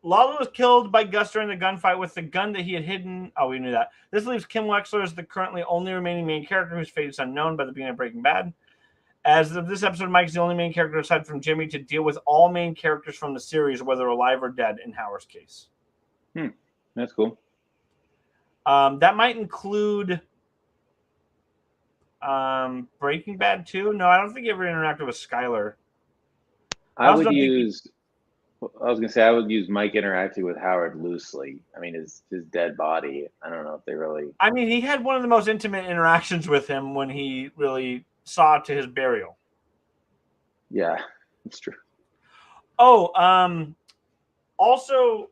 Lalo was killed by Gus during the gunfight with the gun that he had hidden. Oh, we knew that. This leaves Kim Wexler as the currently only remaining main character whose fate is unknown by the beginning of Breaking Bad. As of this episode, Mike's the only main character aside from Jimmy to deal with all main characters from the series, whether alive or dead, in Howard's case. That's cool. That might include Breaking Bad too. No, I don't think he ever interacted with Skyler. I was going to say I would use Mike interacting with Howard loosely. I mean, his dead body. I don't know if they really. I mean, he had one of the most intimate interactions with him when he really saw to his burial. Yeah, that's true. Oh, also,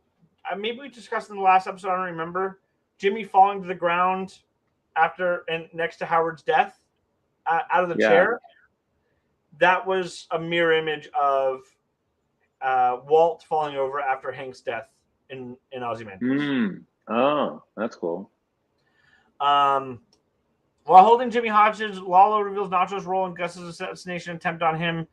maybe we discussed in the last episode. I don't remember. Jimmy falling to the ground next to Howard's death out of the chair. That was a mirror image of Walt falling over after Hank's death in Ozymandias. Oh, that's cool. While holding Jimmy hostage, Lalo reveals Nacho's role in Gus's assassination attempt on him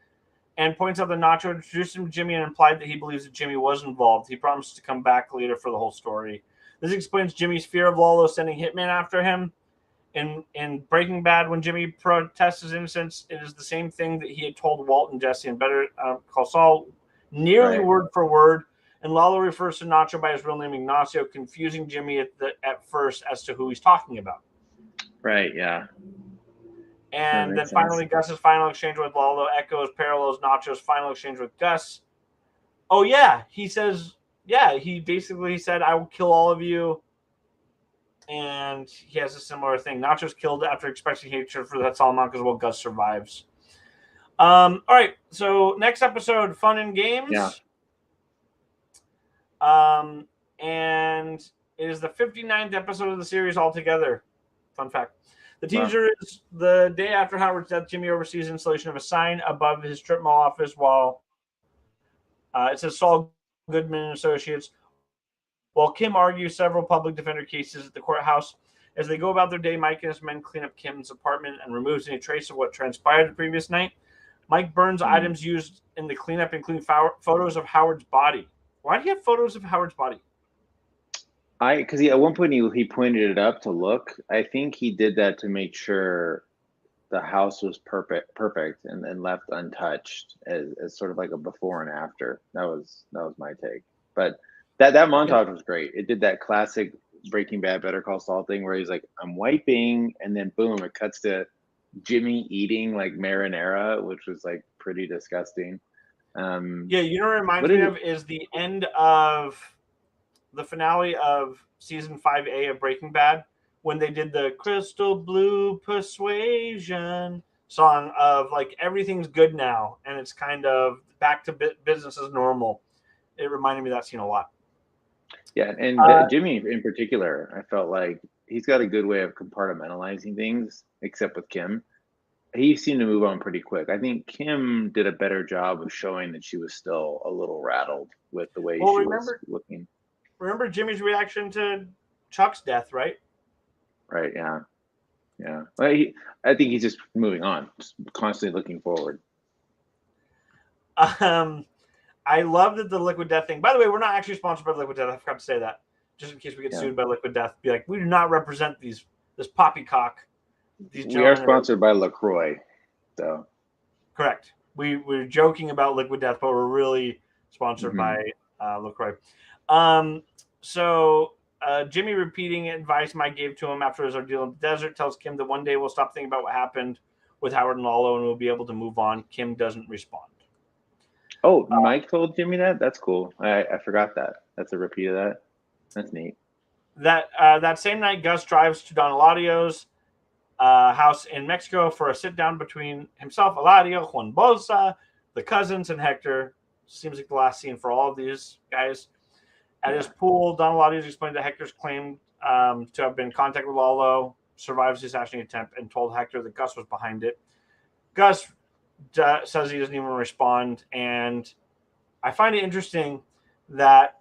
and points out that Nacho introduced him to Jimmy and implied that he believes that Jimmy was involved. He promises to come back later for the whole story. This explains Jimmy's fear of Lalo sending hitmen after him. In Breaking Bad, when Jimmy protests his innocence, it is the same thing that he had told Walt and Jesse in Better Call Saul. nearly Right. word for word. And Lalo refers to Nacho by his real name, Ignacio, confusing Jimmy at first as to who he's talking about. Right. Yeah. That And then makes sense. finally, Gus's final exchange with Lalo echoes parallels Nacho's final exchange with Gus. Oh, yeah. He says, yeah, he basically said, I will kill all of you. And he has a similar thing. Nacho's killed after expressing hatred for that Salamanca's while Gus survives. All right. So next episode, Fun and Games. Yeah. And it is the 59th episode of the series altogether. Fun fact. The teaser is the day after Howard's death, Jimmy oversees the installation of a sign above his strip mall office while it says Saul Goodman and Associates. While Kim argues several public defender cases at the courthouse, as they go about their day, Mike and his men clean up Kim's apartment and removes any trace of what transpired the previous night. Mike burns items used in the cleanup, including photos of Howard's body. Why do you have photos of Howard's body? Because at one point he pointed it up to look. I think he did that to make sure the house was perfect and left untouched as sort of like a before and after. That was my take. But that montage was great. It did that classic Breaking Bad Better Call Saul thing where he's like, I'm wiping, and then boom, it cuts to Jimmy eating like marinara, which was like pretty disgusting. Yeah, you know what it reminds me of is the end of the finale of season 5A of Breaking Bad when they did the Crystal Blue Persuasion song of like everything's good now and it's kind of back to business as normal. It reminded me of that scene a lot. Yeah, and Jimmy in particular, I felt like he's got a good way of compartmentalizing things, except with Kim. He seemed to move on pretty quick. I think Kim did a better job of showing that she was still a little rattled with the way she was looking. Remember Jimmy's reaction to Chuck's death, right? Right, yeah. Yeah. Well, I think he's just moving on, just constantly looking forward. I love that the Liquid Death thing. By the way, we're not actually sponsored by Liquid Death. I forgot to say that. Just in case we get sued by Liquid Death. Be like, we do not represent this poppycock. We are sponsored by LaCroix, so. Correct. We're joking about Liquid Death, but we're really sponsored by LaCroix. So Jimmy, repeating advice Mike gave to him after his ordeal in the desert, tells Kim that one day we'll stop thinking about what happened with Howard and Lalo and we'll be able to move on. Kim doesn't respond. Oh, Mike told Jimmy that? That's cool. I forgot that. That's a repeat of that. That's neat. That same night, Gus drives to Don Eladio's house in Mexico for a sit-down between himself, Eladio, Juan Bosa, the cousins, and Hector. Seems like the last scene for all of these guys. At his pool, Don Eladio's explained that Hector's claimed to have been in contact with Lalo, survives the assassination attempt, and told Hector that Gus was behind it. Gus says he doesn't even respond, and I find it interesting that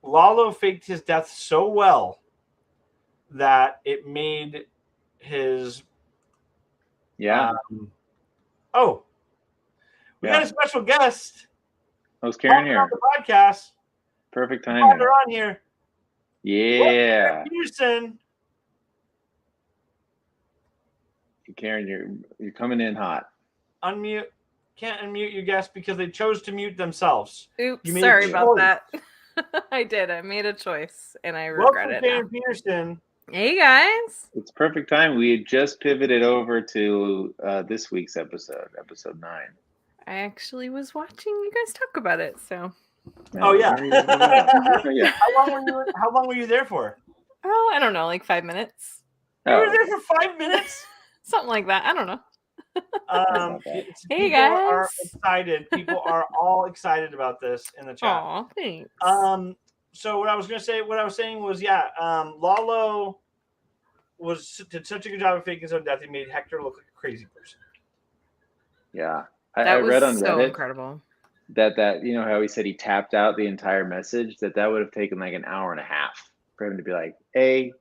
Lalo faked his death so well that it made his we got a special guest. I was Karen here on the podcast. Perfect timing. They're on here. Yeah, Peterson. Karen, you're coming in hot. Unmute. Can't unmute your guest because they chose to mute themselves. Oops, sorry about that. I did. I made a choice, and I regret it. Welcome, Peterson. Hey guys. It's perfect time. We had just pivoted over to this week's episode 9. I actually was watching you guys talk about it, so. Oh yeah. Yeah. How long were you there for? Oh, I don't know, like 5 minutes. You were there for 5 minutes? Something like that. I don't know. Hey guys. Are excited. People are all excited about this in the chat. Aw, thanks. So what I was saying was, Lalo did such a good job of faking his own death. He made Hector look like a crazy person. Yeah, I read on so Reddit incredible. That you know how he said he tapped out the entire message. That would have taken like an hour and a half for him to be like A,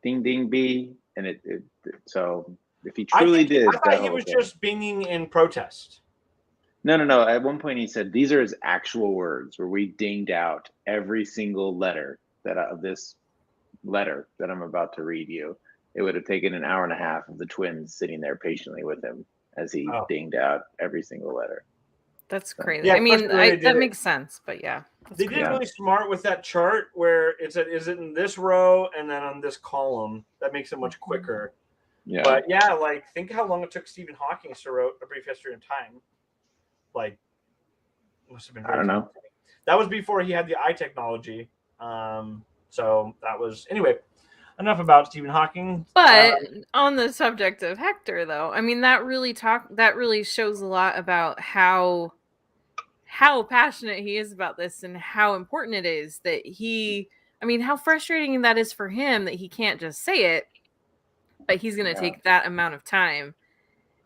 ding ding B, and it so if he truly did, I thought he was just binging in protest. No. At one point he said these are his actual words, where we dinged out every single letter of this letter that I'm about to read you. It would have taken an hour and a half of the twins sitting there patiently with him as he dinged out every single letter. That's crazy. Yeah, I mean, especially when they did that it. makes sense, but yeah. That's They did crazy. it really smart with that chart where is it in this row and then on this column. That makes it much quicker. Yeah. But yeah, like think how long it took Stephen Hawking to write A Brief History of Time. Like, must have been. I don't know. That was before he had the eye technology. So that was anyway. Enough about Stephen Hawking. But on the subject of Hector, though, I mean that really shows a lot about how passionate he is about this and how important it is that how frustrating that is for him that he can't just say it, but he's going to take that amount of time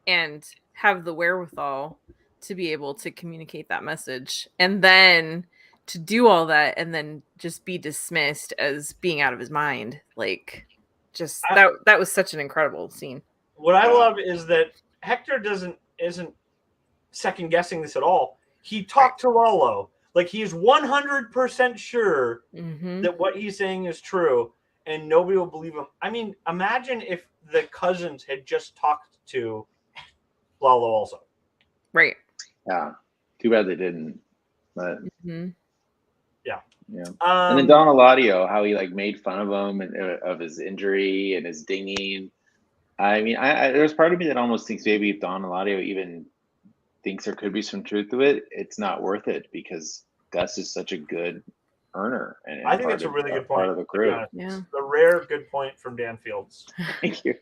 and have the wherewithal to be able to communicate that message, and then to do all that and then just be dismissed as being out of his mind. Like, just that was such an incredible scene. What I love is that Hector isn't second guessing this at all. He talked to Lalo. Like, he's 100% sure that what he's saying is true, and nobody will believe him. I mean, imagine if the cousins had just talked to Lalo also. Right. Yeah. Too bad they didn't. But yeah. And then Don Eladio, how he like made fun of him and of his injury and his dinging. I mean, there's part of me that almost thinks maybe if Don Eladio even thinks there could be some truth to it, it's not worth it because Gus is such a good earner. And I think that's a really good point. Part of the crew. Yeah. A rare good point from Dan Fields. Thank you.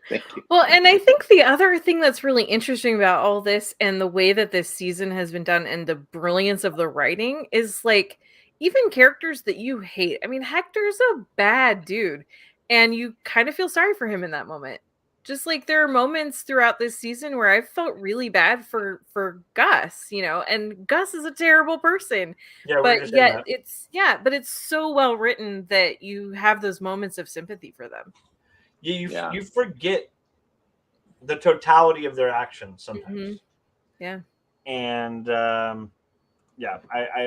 Well, and I think the other thing that's really interesting about all this and the way that this season has been done and the brilliance of the writing is like even characters that you hate. I mean, Hector's a bad dude and you kind of feel sorry for him in that moment. Just like there are moments throughout this season where I felt really bad for Gus, and Gus is a terrible person. Yeah, but yet it's so well written that you have those moments of sympathy for them. You forget the totality of their actions sometimes. Yeah. And I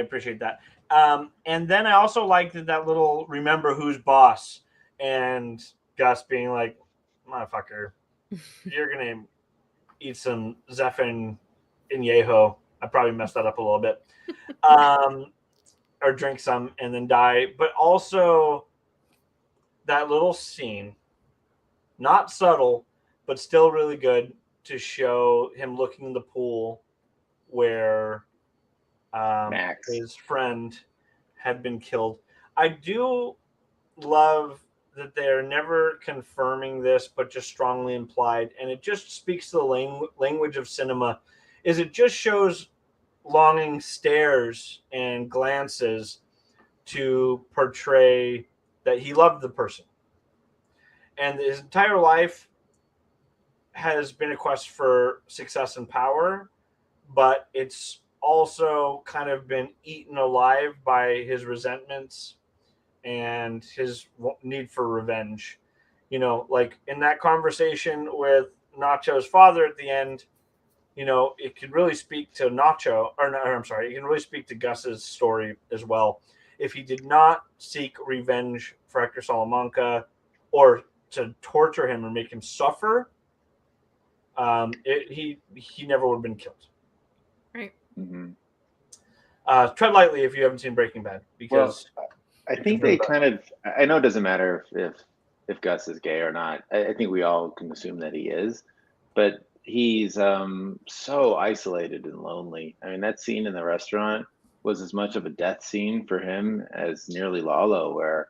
appreciate that. And then I also liked that little remember who's boss and Gus being like, motherfucker, you're gonna eat some Zephyr Añejo. I probably messed that up a little bit. Or drink some and then die. But also that little scene, not subtle, but still really good to show him looking in the pool where his friend had been killed. I do love that they're never confirming this, but just strongly implied, and it just speaks to the language of cinema, is it just shows longing stares and glances to portray that he loved the person. And his entire life has been a quest for success and power, but it's also kind of been eaten alive by his resentments and his need for revenge. Like in that conversation with Nacho's father at the end, it could really speak to it can really speak to Gus's story as well. If he did not seek revenge for Hector Salamanca or to torture him or make him suffer, he never would have been killed. Right. Tread lightly if you haven't seen Breaking Bad, because I think they kind of. I know it doesn't matter if Gus is gay or not. I think we all can assume that he is, but he's so isolated and lonely. I mean, that scene in the restaurant was as much of a death scene for him as nearly Lalo, where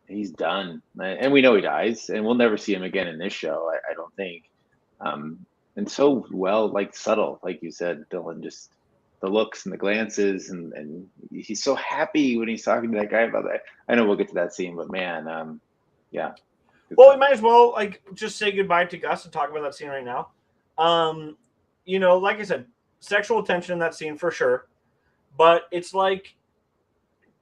he's done, and we know he dies, and we'll never see him again in this show. I don't think. And so subtle, like you said, Dylan, just the looks and the glances, and he's so happy when he's talking to that guy about that. I know we'll get to that scene, but man, yeah. Well, we might as well just say goodbye to Gus and talk about that scene right now. Like I said, sexual tension in that scene for sure, but it's like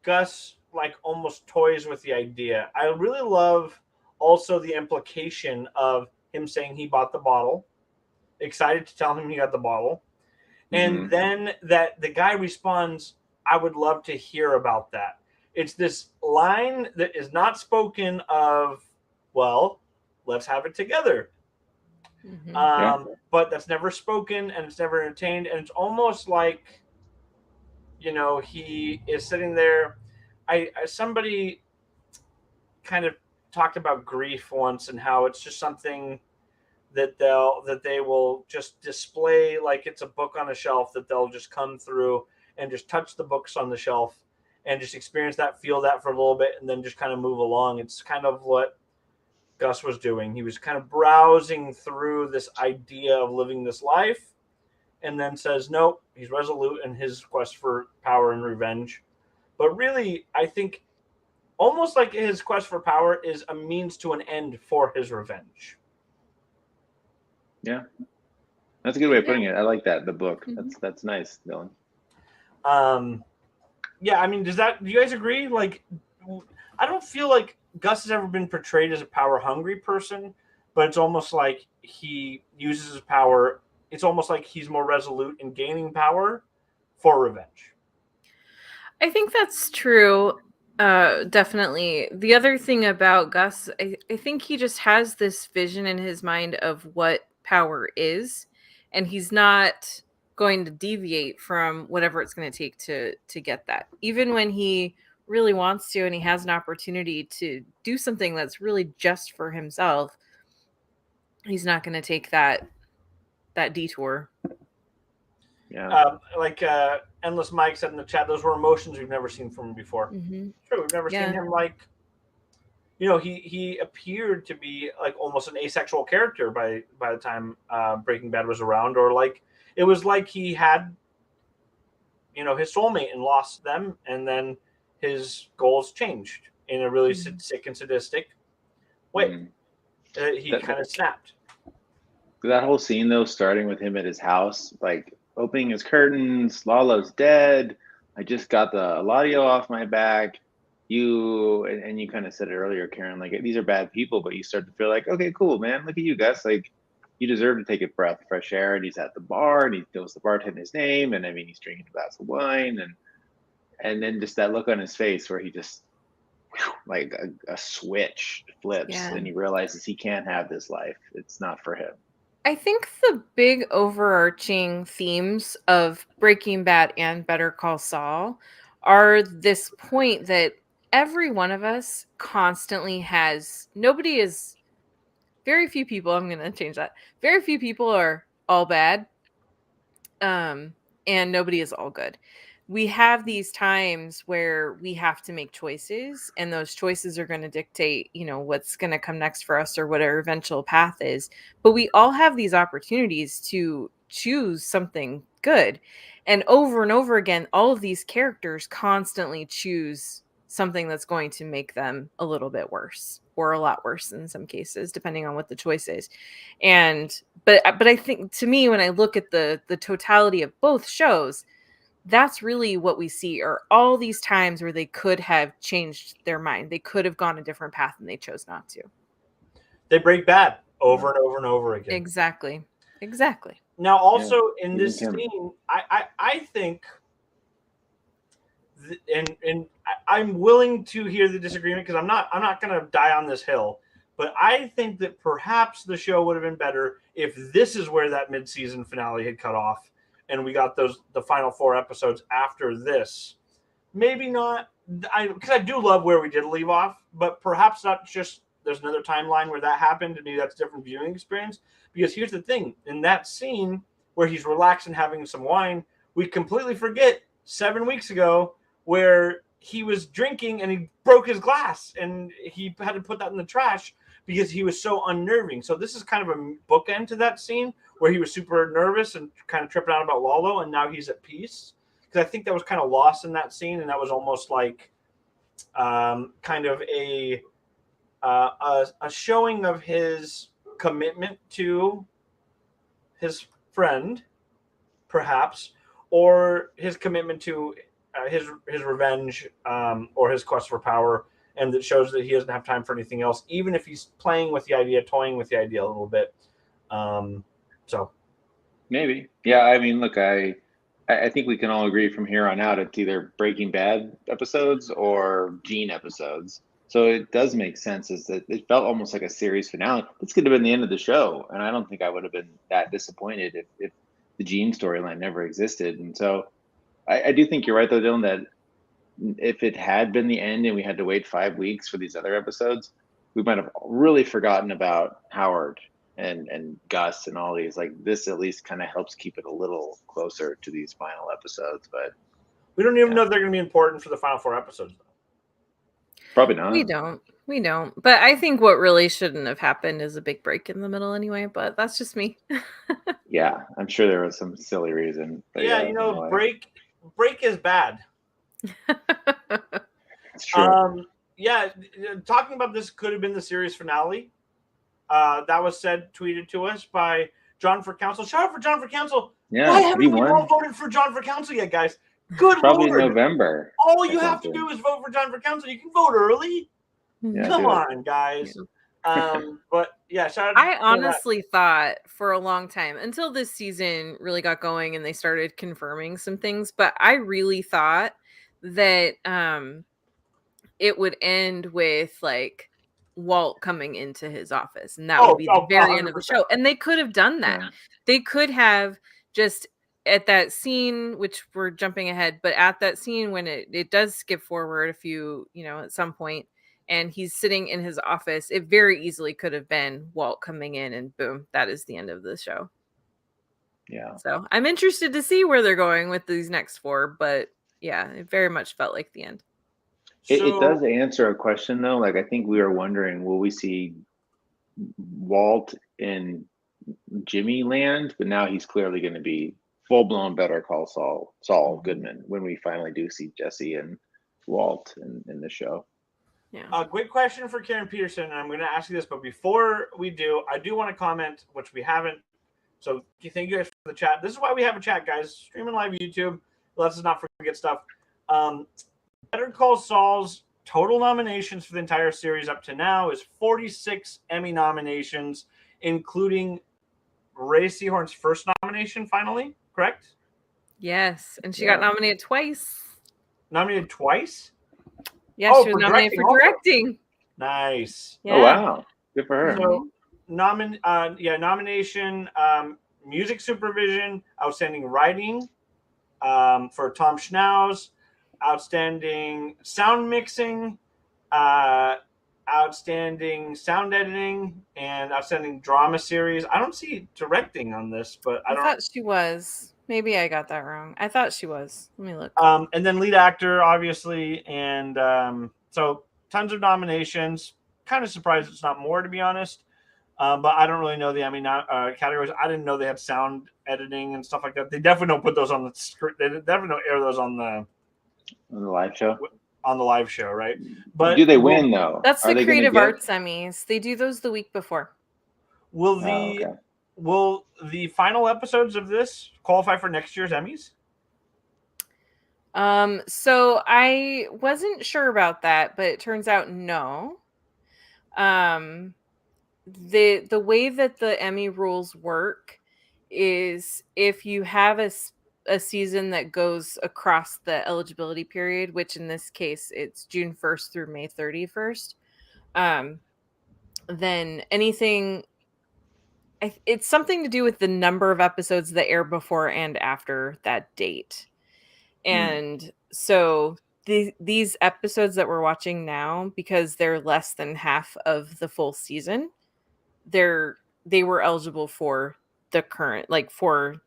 Gus almost toys with the idea. I really love also the implication of him saying he bought the bottle, excited to tell him he got the bottle. And then that the guy responds, I would love to hear about that. It's this line that is not spoken of, well, let's have it together. But that's never spoken and it's never entertained. And it's almost like he is sitting there. Somebody kind of talked about grief once and how it's just something that they will just display like it's a book on a shelf that they'll just come through and just touch the books on the shelf and just experience that, feel that for a little bit, and then just kind of move along. It's kind of what Gus was doing. He was kind of browsing through this idea of living this life and then says, nope, he's resolute in his quest for power and revenge. But really, I think almost like his quest for power is a means to an end for his revenge. Yeah. That's a good way of putting it. I like that, the book. That's nice, Dylan. Yeah, I mean, do you guys agree? Like, I don't feel like Gus has ever been portrayed as a power-hungry person, but it's almost like he uses his power. It's almost like he's more resolute in gaining power for revenge. I think that's true. Definitely. The other thing about Gus, I think he just has this vision in his mind of what power is, and he's not going to deviate from whatever it's going to take to get that. Even when he really wants to and he has an opportunity to do something that's really just for himself, he's not going to take that detour. Yeah. Like Endless Mike said in the chat, those were emotions we've never seen from him before. Sure, we've never seen him like, he appeared to be like almost an asexual character by the time Breaking Bad was around, or like it was like he had his soulmate and lost them, and then his goals changed in a really sick and sadistic way. He kind of snapped. That whole scene though, starting with him at his house, like opening his curtains, Lalo's dead. I just got the Eladio off my back. And you kind of said it earlier, Karen, like these are bad people, but you start to feel like, okay, cool, man. Look at you, Gus. Like you deserve to take a breath of fresh air. And he's at the bar and he knows the bartender his name. And I mean, he's drinking a glass of wine and then just that look on his face where he just like a switch flips and he realizes he can't have this life. It's not for him. I think the big overarching themes of Breaking Bad and Better Call Saul are this point that every one of us constantly has. Very few people, I'm going to change that. Very few people are all bad. And nobody is all good. We have these times where we have to make choices, and those choices are going to dictate, what's going to come next for us or what our eventual path is. But we all have these opportunities to choose something good. And over again, all of these characters constantly choose something that's going to make them a little bit worse, or a lot worse in some cases, depending on what the choice is. But I think, to me, when I look at the totality of both shows, that's really what we see are all these times where they could have changed their mind. They could have gone a different path and they chose not to. They break bad over and over and over again. Exactly. Now, also in this scene, I think, and I'm willing to hear the disagreement because I'm not going to die on this hill, but I think that perhaps the show would have been better if this is where that mid-season finale had cut off, and we got the final 4 episodes after this. Maybe not, because I do love where we did leave off, but perhaps not just there's another timeline where that happened, and maybe that's a different viewing experience. Because here's the thing, in that scene where he's relaxed and having some wine, we completely forget 7 weeks ago where he was drinking and he broke his glass and he had to put that in the trash because he was so unnerving. So this is kind of a bookend to that scene where he was super nervous and kind of tripping out about Lalo, and now he's at peace. Because I think that was kind of lost in that scene, and that was almost like kind of a showing of his commitment to his friend, perhaps, or his commitment to his revenge or his quest for power, and that shows that he doesn't have time for anything else, even if he's playing with the idea, toying with the idea a little bit. So maybe, yeah. I mean, look, I think we can all agree from here on out it's either Breaking Bad episodes or Gene episodes. So it does make sense. Is that it felt almost like a series finale. This could have been the end of the show, and I don't think I would have been that disappointed if the Gene storyline never existed. And so I do think you're right though, Dylan, that if it had been the end and we had to wait 5 weeks for these other episodes, we might have really forgotten about Howard and Gus and all these. Like this at least kind of helps keep it a little closer to these final episodes. But we don't even know if they're going to be important for the final 4 episodes. Probably not. We don't. But I think what really shouldn't have happened is a big break in the middle anyway. But that's just me. Yeah, I'm sure there was some silly reason. But yeah, break is bad. It's true. Yeah, talking about this could have been the series finale. That was tweeted to us by John for Council. Shout out for John for Council. Yeah, why haven't we all voted for John for Council yet, guys? Good Probably Lord. November. All you have to do is vote for John for Council. You can vote early. Yeah, come on, guys. But yeah, I honestly thought for a long time until this season really got going and they started confirming some things, but I really thought that it would end with like Walt coming into his office and that would be the very end of the show. And they could have done that. Yeah. They could have just at that scene, which we're jumping ahead, but at that scene when it does skip forward a few, at some point, and he's sitting in his office, it very easily could have been Walt coming in and boom, that is the end of the show. Yeah. So I'm interested to see where they're going with these next 4, but yeah, it very much felt like the end. It does answer a question though. Like I think we were wondering, will we see Walt in Jimmy land? But now he's clearly going to be full-blown Better Call Saul Goodman when we finally do see Jesse and Walt in the show. Yeah. Great question for Karen Peterson. And I'm going to ask you this, but before we do, I do want to comment, which we haven't. So thank you guys for the chat. This is why we have a chat, guys. Streaming live YouTube. Let's not forget stuff. Better Call Saul's total nominations for the entire series up to now is 46 Emmy nominations, including Ray Seahorn's first nomination finally, correct? Yes, and she got nominated twice. Nominated twice? Yeah, she was nominated for directing. Nice. Yeah. Oh, wow. Good for her. So, nomination, music supervision, outstanding writing for Tom Schnauz, outstanding sound mixing, outstanding sound editing, and outstanding drama series. I don't see directing on this, but I thought she was. Maybe I got that wrong. I thought she was. Let me look. And then lead actor, obviously, and so tons of nominations. Kind of surprised it's not more, to be honest. But I don't really know the Emmy categories. I didn't know they had sound editing and stuff like that. They definitely don't put those on the script. They definitely don't air those on the live show. On the live show, right? But do they win though? That's the Creative Arts Emmys. They do those the week before. Will the final episodes of this qualify for next year's Emmys? So I wasn't sure about that, but it turns out no. The way that the Emmy rules work is if you have a season that goes across the eligibility period, which in this case it's June 1st through May 31st, then anything, it's something to do with the number of episodes that air before and after that date. And so these episodes that we're watching now, because they're less than half of the full season, they were eligible for the current, like for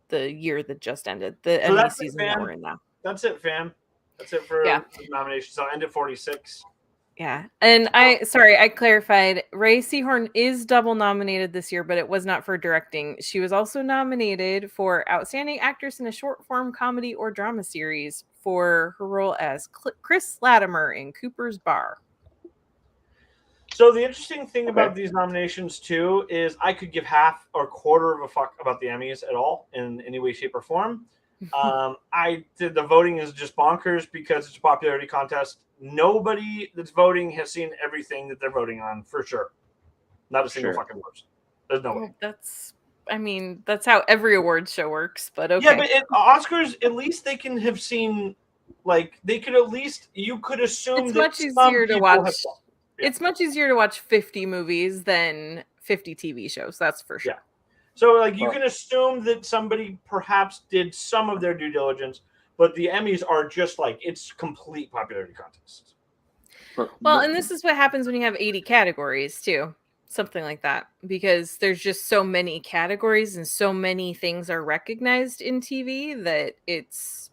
the year that just ended, the Emmy season that we're in now. That's it, fam. That's it for the nominations. So end at 46. Yeah. And I clarified, Ray Seahorn is double nominated this year, but it was not for directing. She was also nominated for Outstanding Actress in a Short Form Comedy or Drama Series for her role as Chris Latimer in Cooper's Bar. So the interesting thing about these nominations too is I could give half or quarter of a fuck about the Emmys at all in any way, shape, or form. The voting is just bonkers because it's a popularity contest. Nobody that's voting has seen everything that they're voting on for sure. Not a single fucking person. There's no way. That's how every awards show works. But okay. Yeah, but Oscars, at least they can have seen. Like they could at least you could assume it's that much easier to watch. It's much easier to watch 50 movies than 50 TV shows. That's for sure. Yeah. So, like, you can assume that somebody perhaps did some of their due diligence, but the Emmys are just like, it's complete popularity contest. Well, and this is what happens when you have 80 categories too. Something like that. Because there's just so many categories and so many things are recognized in TV that it's,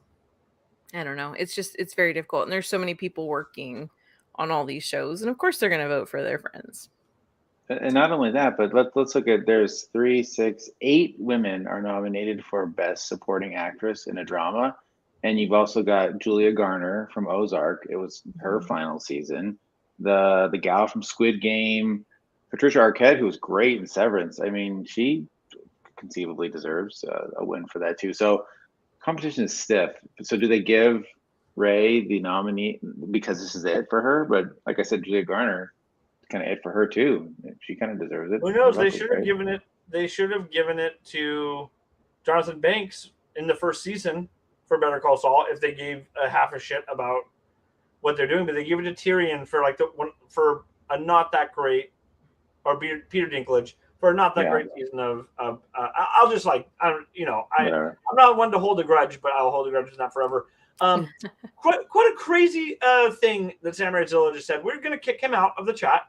I don't know, it's very difficult. And there's so many people working on all these shows. And of course they're going to vote for their friends. And not only that, but let's look at, there's 3, 6, 8 women are nominated for Best Supporting Actress in a Drama. And you've also got Julia Garner from Ozark. It was her final season. The gal from Squid Game, Patricia Arquette, who was great in Severance. I mean, she conceivably deserves a win for that too. So competition is stiff. So do they give Ray the nominee because this is it for her? But like I said, Julia Garner, kind of it for her too. She kind of deserves it. Who knows? They should have given it. They should have given it to Jonathan Banks in the first season for Better Call Saul if they gave a half a shit about what they're doing. But they give it to Tyrion for like for a not that great, or Peter Dinklage for a not that great season of. I'll just like I'm not one to hold a grudge, but I'll hold a grudge not forever. Quite a crazy thing that Sam Radzilla just said. We're going to kick him out of the chat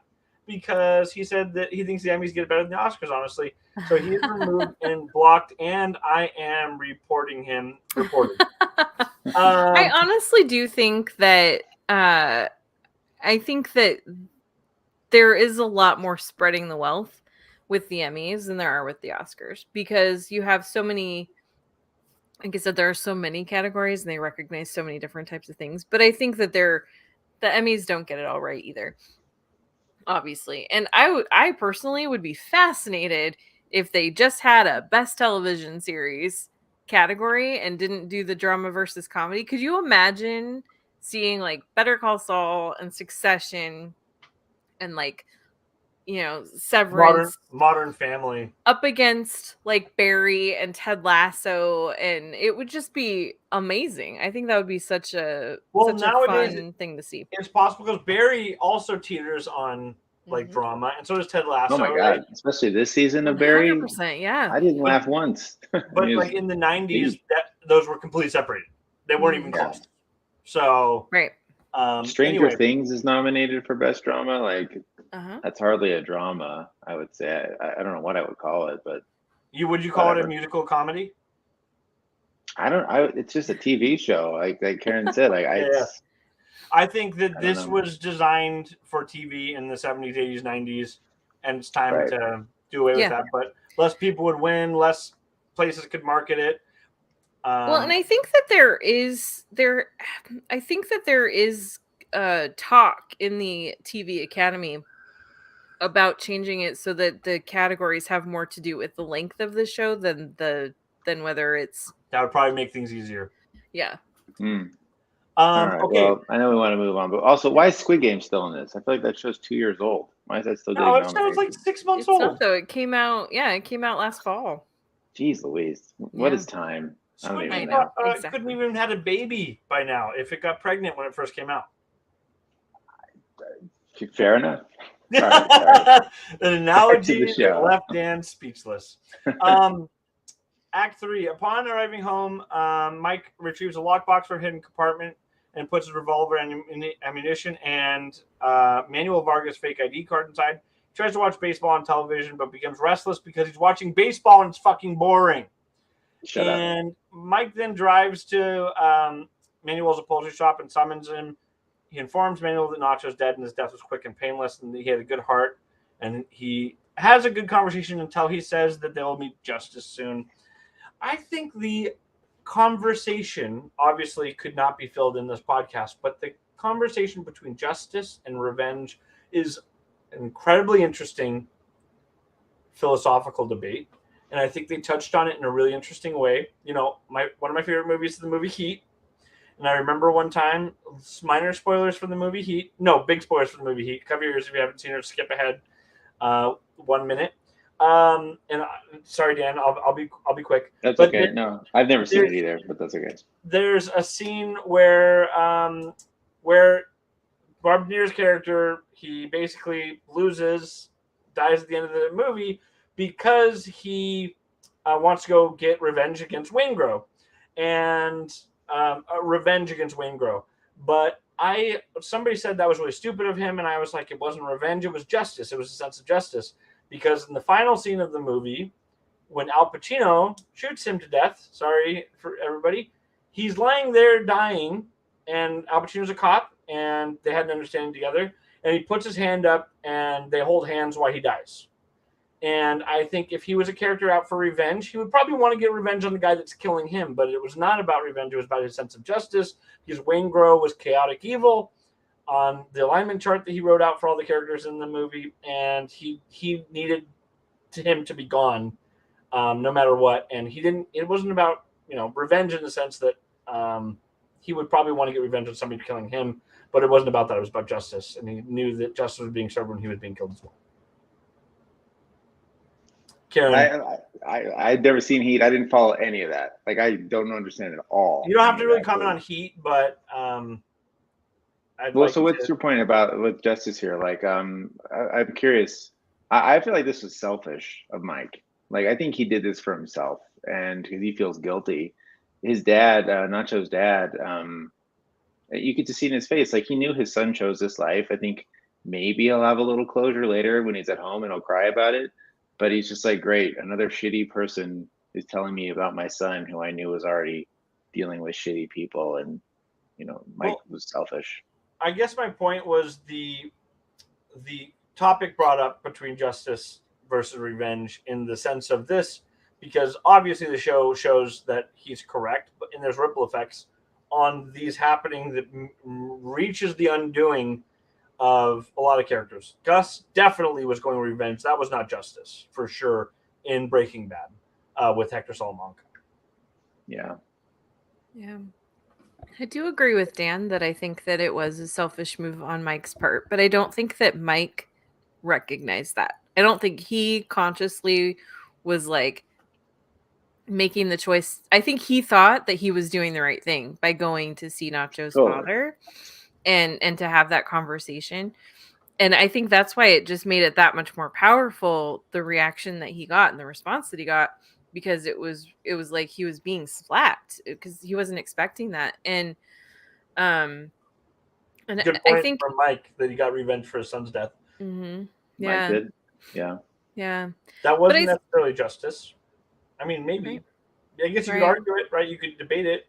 because he said that he thinks the Emmys get better than the Oscars, honestly. So he is removed and blocked, and I am reporting him. I honestly do think that I think that there is a lot more spreading the wealth with the Emmys than there are with the Oscars because you have so many. Like I said, there are so many categories and they recognize so many different types of things. But I think that the Emmys don't get it all right either, obviously. And I personally would be fascinated if they just had a best television series category and didn't do the drama versus comedy. Could you imagine seeing like Better Call Saul and Succession and like, Severance, Modern Family up against like Barry and Ted Lasso, and it would just be amazing. I think that would be such a fun thing to see. It's possible because Barry also teeters on like drama, and so does Ted Lasso. Oh my god! Right? Especially this season of Barry. 100%, yeah. I didn't laugh once. But like in the '90s, those were completely separated. They weren't even close. So right. Stranger Things is nominated for Best Drama. Like that's hardly a drama, I would say. I don't know what I would call it, but would you call it a musical comedy? It's just a TV show. Like Karen said, I think that this was designed for TV in the 70s, 80s, 90s, and it's time to do away with that. But less people would win, less places could market it. Well, and I think that there is talk in the TV Academy about changing it so that the categories have more to do with the length of the show than whether it's. That would probably make things easier. Yeah. All right. Okay. Well, I know we want to move on, but also, why is Squid Game still in this? I feel like that show's 2 years old. Why is that still getting nominated? No, it's like 6 months old. Not, though. It came out. Yeah, it came out last fall. Jeez Louise, what is time? I know. Exactly. Couldn't even had a baby by now if it got pregnant when it first came out. Fair enough. An analogy that left Dan speechless. Act 3. Upon arriving home, Mike retrieves a lockbox from a hidden compartment and puts his revolver and ammunition and Manuel Vargas' fake ID card inside. He tries to watch baseball on television, but becomes restless because he's watching baseball and it's fucking boring. Shut up. Mike then drives to Manuel's upholstery shop and summons him. He informs Manuel that Nacho's dead and his death was quick and painless and he had a good heart. And he has a good conversation until he says that they will meet justice soon. I think the conversation obviously could not be filled in this podcast, but the conversation between justice and revenge is an incredibly interesting philosophical debate. And I think they touched on it in a really interesting way. One of my favorite movies is the movie Heat. And I remember one time, minor spoilers for the movie Heat. No, big spoilers for the movie Heat. Cover your ears if you haven't seen it. Skip ahead 1 minute. Sorry, Dan. I'll be quick. That's okay. No, I've never seen it either, but that's okay. There's a scene where Barb Neer's character, he basically dies at the end of the movie because he wants to go get revenge against Waingro, and revenge against Waingro. But somebody said that was really stupid of him, and I was like, it wasn't revenge, it was justice. It was a sense of justice, because in the final scene of the movie, when Al Pacino shoots him to death, sorry for everybody, he's lying there dying, and Al Pacino's a cop, and they had an understanding together, and he puts his hand up, and they hold hands while he dies. And I think if he was a character out for revenge, he would probably want to get revenge on the guy that's killing him. But it was not about revenge. It was about his sense of justice, because Waingro was chaotic evil on the alignment chart that he wrote out for all the characters in the movie. And he needed him to be gone no matter what. And it wasn't about, revenge in the sense that he would probably want to get revenge on somebody killing him. But it wasn't about that. It was about justice. And he knew that justice was being served when he was being killed as well. I'd never seen Heat. I didn't follow any of that. Like, I don't understand at all. You don't have to really comment on Heat, but so what's your point about with justice here? Like, I'm curious. I feel like this was selfish of Mike. Like, I think he did this for himself, and because he feels guilty. His dad, Nacho's dad, you get to see in his face, like, he knew his son chose this life. I think maybe he'll have a little closure later when he's at home and he'll cry about it. But he's just like, great, another shitty person is telling me about my son, who I knew was already dealing with shitty people. And, Mike was selfish. I guess my point was the topic brought up between justice versus revenge in the sense of this, because obviously the show shows that he's correct, and there's ripple effects on these happening that reaches the undoing of a lot of characters. Gus definitely was going revenge. That was not justice, for sure, in Breaking Bad with Hector Salamanca. Yeah. Yeah. I do agree with Dan that I think that it was a selfish move on Mike's part, but I don't think that Mike recognized that. I don't think he consciously was like making the choice. I think he thought that he was doing the right thing by going to see Nacho's father and to have that conversation. And I think that's why it just made it that much more powerful, the reaction that he got and the response that he got, because it was like he was being slapped because he wasn't expecting that. And good point I think from Mike that he got revenge for his son's death. Mm-hmm. Yeah. Mike did. Yeah. Yeah. That wasn't necessarily justice. I mean, maybe. Right. I guess you could argue it, right? You could debate it.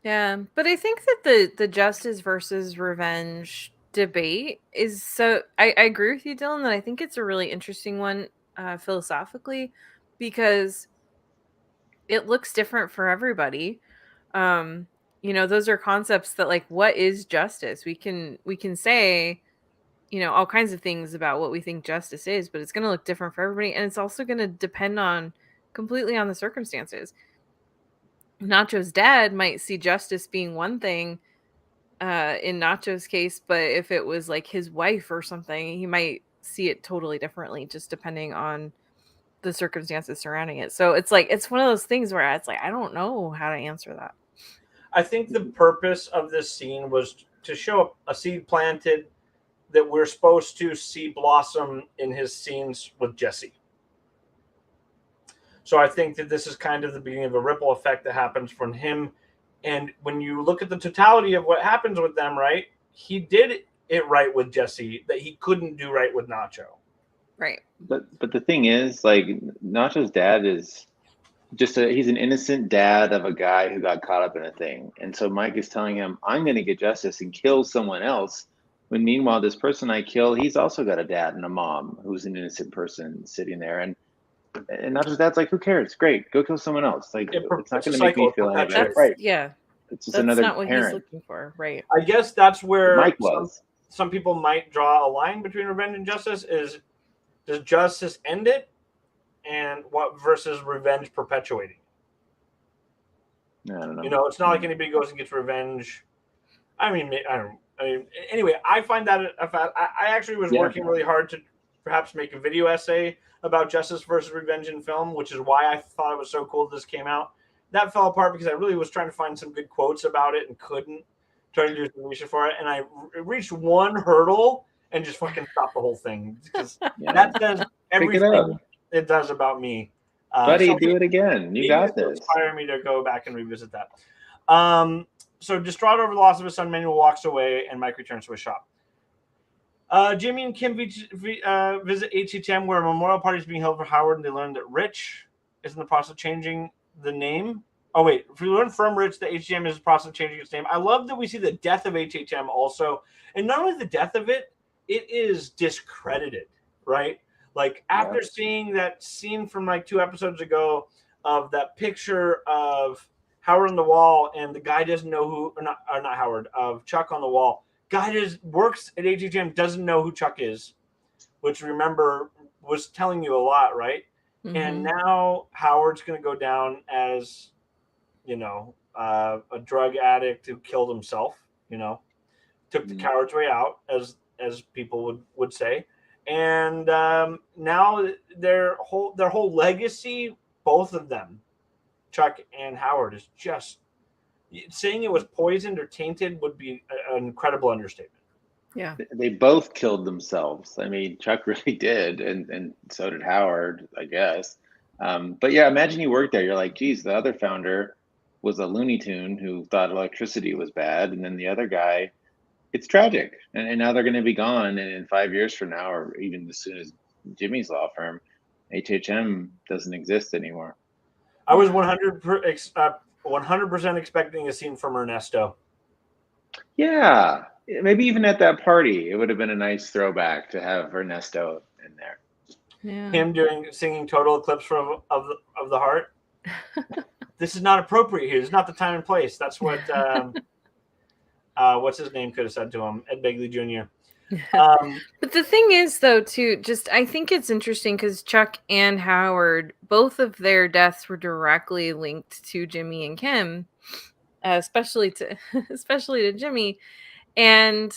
Yeah, but I think that the justice versus revenge debate is so. I agree with you, Dylan, that I think it's a really interesting one philosophically, because it looks different for everybody. Those are concepts that, like, what is justice? We can say, all kinds of things about what we think justice is, but it's going to look different for everybody, and it's also going to depend completely on the circumstances. Nacho's dad might see justice being one thing in Nacho's case, but if it was like his wife or something, he might see it totally differently, just depending on the circumstances surrounding it. So it's like, it's one of those things where it's like, I don't know how to answer that. I think the purpose of this scene was to show a seed planted that we're supposed to see blossom in his scenes with Jesse. So I think that this is kind of the beginning of a ripple effect that happens from him. And when you look at the totality of what happens with them, right, he did it right with Jesse that he couldn't do right with Nacho. Right. But the thing is, like, Nacho's dad is just he's an innocent dad of a guy who got caught up in a thing. And so Mike is telling him, I'm going to get justice and kill someone else. When meanwhile, this person I kill, he's also got a dad and a mom who's an innocent person sitting there. And Nacho's dad's like, who cares? Great, go kill someone else. Like, it's not going to make me feel any better. Right. Yeah. It's just another not what parent. He's looking for. Right. I guess that's where Mike was. Some people might draw a line between revenge and justice. Does justice end it, and what versus revenge perpetuating? I don't know. It's not like anybody goes and gets revenge. I mean, anyway, I find that I actually was working really hard to perhaps make a video essay about justice versus revenge in film, which is why I thought it was so cool this came out. That fell apart because I really was trying to find some good quotes about it and couldn't. Trying to do some research for it, and I reached one hurdle and just fucking stopped the whole thing because that says everything it does about me. Buddy, do it again. You got this. Inspire me to go back and revisit that. So distraught over the loss of his son, Manuel walks away, and Mike returns to his shop. Jimmy and Kim visit HHM, where a memorial party is being held for Howard, and they learn that Rich is in the process of changing the name. Oh, wait. If we learn from Rich that HHM is in the process of changing its name, I love that we see the death of HHM also. And not only the death of it, it is discredited, right? Like, after seeing that scene from like 2 episodes ago of that picture of Howard on the wall, and the guy doesn't know who, or not Howard, of Chuck on the wall. Guy works at HHM, doesn't know who Chuck is, which, remember, was telling you a lot, right? Mm-hmm. And now Howard's going to go down as, a drug addict who killed himself, took the coward's way out, as people would say. And now their whole legacy, both of them, Chuck and Howard, is just saying it was poisoned or tainted would be an incredible understatement. Yeah, they both killed themselves. I mean, Chuck really did, and so did Howard, I guess. But yeah, imagine you worked there. You're like, geez, the other founder was a Looney Tune who thought electricity was bad, and then the other guy, it's tragic. And now they're going to be gone, and in 5 years from now, or even as soon as Jimmy's law firm, HHM doesn't exist anymore. I was 100% expecting a scene from Ernesto. Yeah, maybe even at that party, it would have been a nice throwback to have Ernesto in there. Yeah. Him singing "Total Eclipse of the Heart." This is not appropriate here. It's not the time and place. That's what what's his name could have said to him, Ed Begley Jr. But the thing is, though, too, I think it's interesting because Chuck and Howard, both of their deaths were directly linked to Jimmy and Kim, especially to Jimmy. And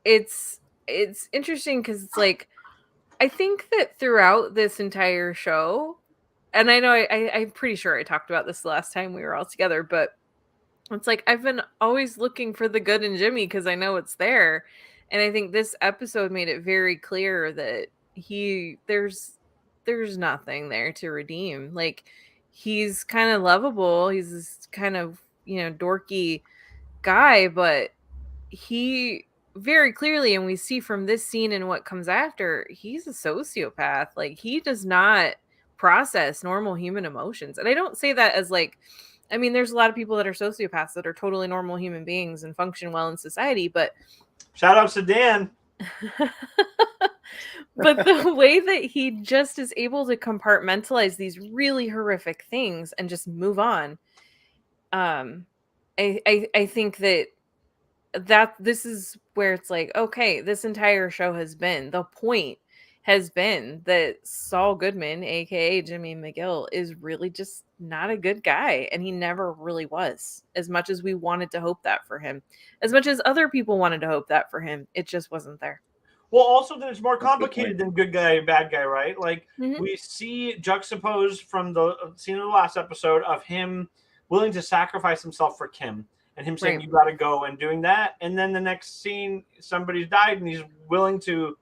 it's interesting because it's like, I think that throughout this entire show, and I know I'm pretty sure I talked about this the last time we were all together, but it's like I've been always looking for the good in Jimmy because I know it's there. And I think this episode made it very clear that there's nothing there to redeem. Like, he's kind of lovable. He's this kind of, dorky guy, but he very clearly, and we see from this scene and what comes after, he's a sociopath. Like, he does not process normal human emotions. And I don't say that as like, I mean, there's a lot of people that are sociopaths that are totally normal human beings and function well in society, but shout out to Dan. But the way that he just is able to compartmentalize these really horrific things and just move on, I think that this is where it's like, okay, this entire show the point has been that Saul Goodman, aka Jimmy McGill, is really just not a good guy, and he never really was. As much as we wanted to hope that for him, as much as other people wanted to hope that for him, it just wasn't there. Well, also that it's more complicated than good guy, bad guy, right? Like, we see juxtaposed from the scene of the last episode of him willing to sacrifice himself for Kim, and him saying, you got to go, and doing that. And then the next scene, somebody's died, and he's willing to,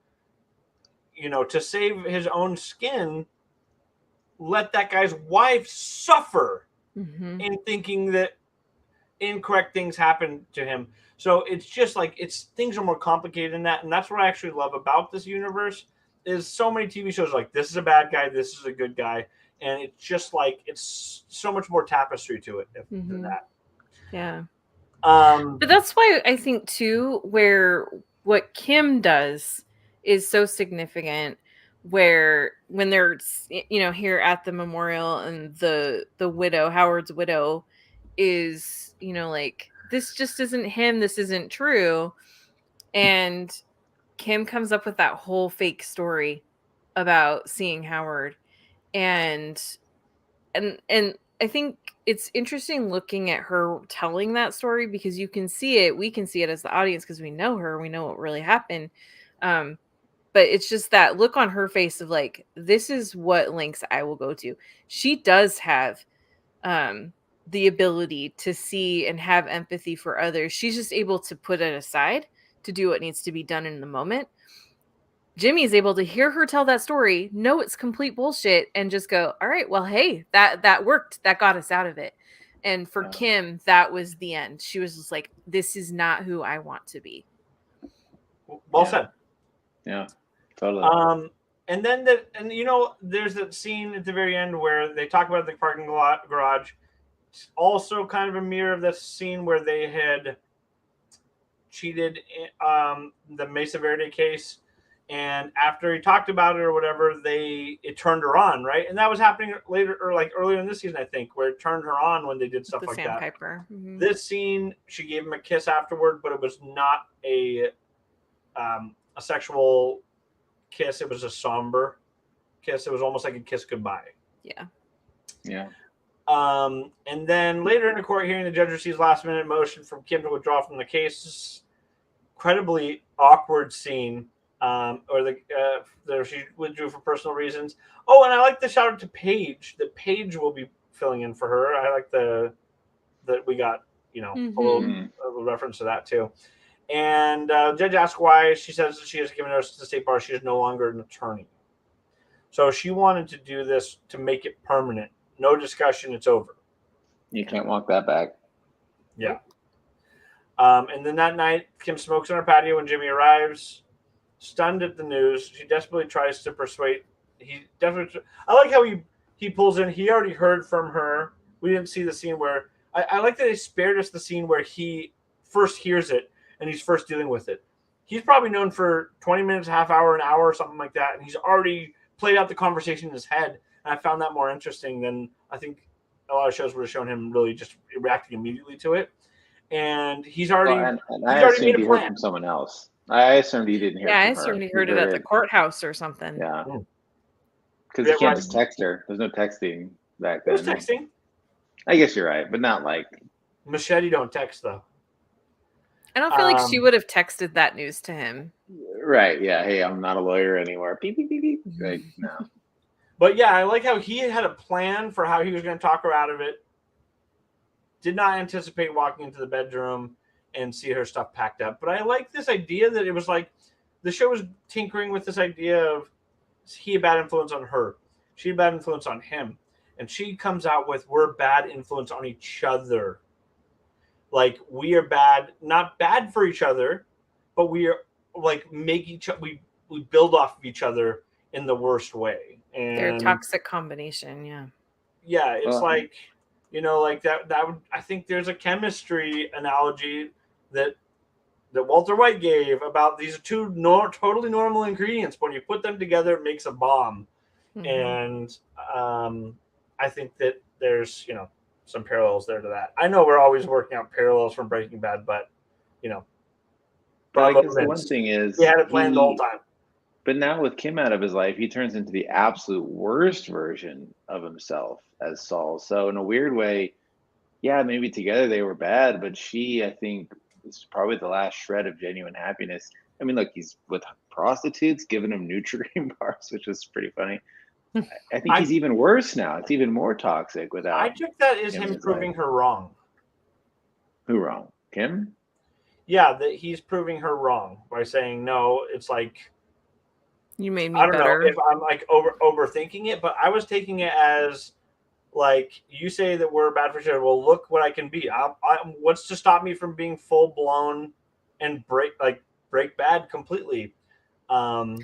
to save his own skin, let that guy's wife suffer in thinking that incorrect things happen to him. So it's just like, things are more complicated than that. And that's what I actually love about this universe, is so many TV shows like, this is a bad guy, this is a good guy. And it's just like, it's so much more tapestry to it than that. Yeah. But that's why I think too, where what Kim does is so significant, where when they're, here at the memorial, and the widow, Howard's widow, is, like, this just isn't him. This isn't true. And Kim comes up with that whole fake story about seeing Howard. And I think it's interesting looking at her telling that story, because we can see it as the audience, because we know her, we know what really happened. But it's just that look on her face of like, this is what lengths I will go to. She does have the ability to see and have empathy for others. She's just able to put it aside to do what needs to be done in the moment. Jimmy's able to hear her tell that story, know it's complete bullshit, and just go, all right, well, hey, that worked. That got us out of it. And for Kim, that was the end. She was just like, this is not who I want to be. Well said. Yeah, totally. And then there's that scene at the very end where they talk about the parking garage. It's also kind of a mirror of this scene where they had cheated the Mesa Verde case. And after he talked about it or whatever, it turned her on, right? And that was happening later, or like earlier in this season, I think, where it turned her on when they did stuff like that. Mm-hmm. This scene, she gave him a kiss afterward, but it was not a sexual kiss. It was a somber kiss. It was almost like a kiss goodbye. Yeah. Yeah. And then later in the court hearing, the judge receives last-minute motion from Kim to withdraw from the case. Incredibly awkward scene. She withdrew for personal reasons. Oh, and I like the shout out to Paige. That Paige will be filling in for her. I like that we got a little reference to that too. And the judge asks why. She says that she has given notice to the state bar. She is no longer an attorney. So she wanted to do this to make it permanent. No discussion. It's over. You can't walk that back. Yeah. And then that night, Kim smokes on her patio when Jimmy arrives. Stunned at the news, she desperately tries to persuade. I like how he pulls in. He already heard from her. We didn't see the scene where I like that they spared us the scene where he first hears it and he's first dealing with it. He's probably known for 20 minutes, half hour, an hour, or something like that, and he's already played out the conversation in his head. And I found that more interesting than I think a lot of shows would have shown him really just reacting immediately to it. And he's already I assumed he heard from someone else. I assumed he didn't hear from her. Yeah, I assumed he heard it at the courthouse or something. Yeah. Because you can't just text her. There's no texting back then. There's texting. I guess you're right, but not like... Machete don't text, though. I don't feel like she would have texted that news to him. Right, yeah. Hey, I'm not a lawyer anymore. Beep, beep, beep, beep. Like, no. But yeah, I like how he had a plan for how he was going to talk her out of it. Did not anticipate walking into the bedroom and see her stuff packed up. But I like this idea that it was like the show was tinkering with this idea of he a bad influence on her. She a bad influence on him. And she comes out with we're bad influence on each other. Like we are bad, not bad for each other, but we are like we build off of each other in the worst way. And they're a toxic combination, yeah. Yeah, it's like like that would, I think there's a chemistry analogy that Walter White gave about these two totally normal ingredients. When you put them together, it makes a bomb. Mm-hmm. And I think that there's, some parallels there to that. I know we're always working out parallels from Breaking Bad, but, But the one thing is... He had it planned the whole time. But now with Kim out of his life, he turns into the absolute worst version of himself as Saul. So in a weird way, yeah, maybe together they were bad, but she, I think, is probably the last shred of genuine happiness. I mean, look, he's with prostitutes, giving them Nutrient bars, which is pretty funny. I think he's even worse now. It's even more toxic without... I took that as him proving her wrong. Who wrong? Kim? Yeah, that he's proving her wrong by saying, no, it's like... You made me I don't better. know if I'm like overthinking it, but I was taking it as like you say that we're bad for each other. Well, look what I can be. What's to stop me from being full blown and break bad completely? I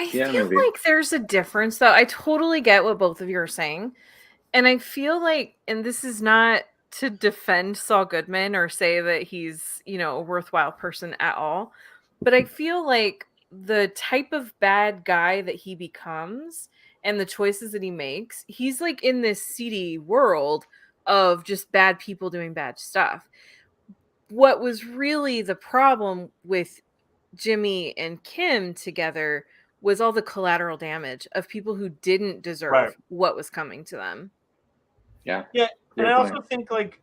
feel like there's a difference, though. I totally get what both of you are saying, and I feel like, and this is not to defend Saul Goodman or say that he's a worthwhile person at all, but I feel like the type of bad guy that he becomes and the choices that he makes, he's like in this seedy world of just bad people doing bad stuff. What was really the problem with Jimmy and Kim together was all the collateral damage of people who didn't deserve what was coming to them. Yeah. And I also think like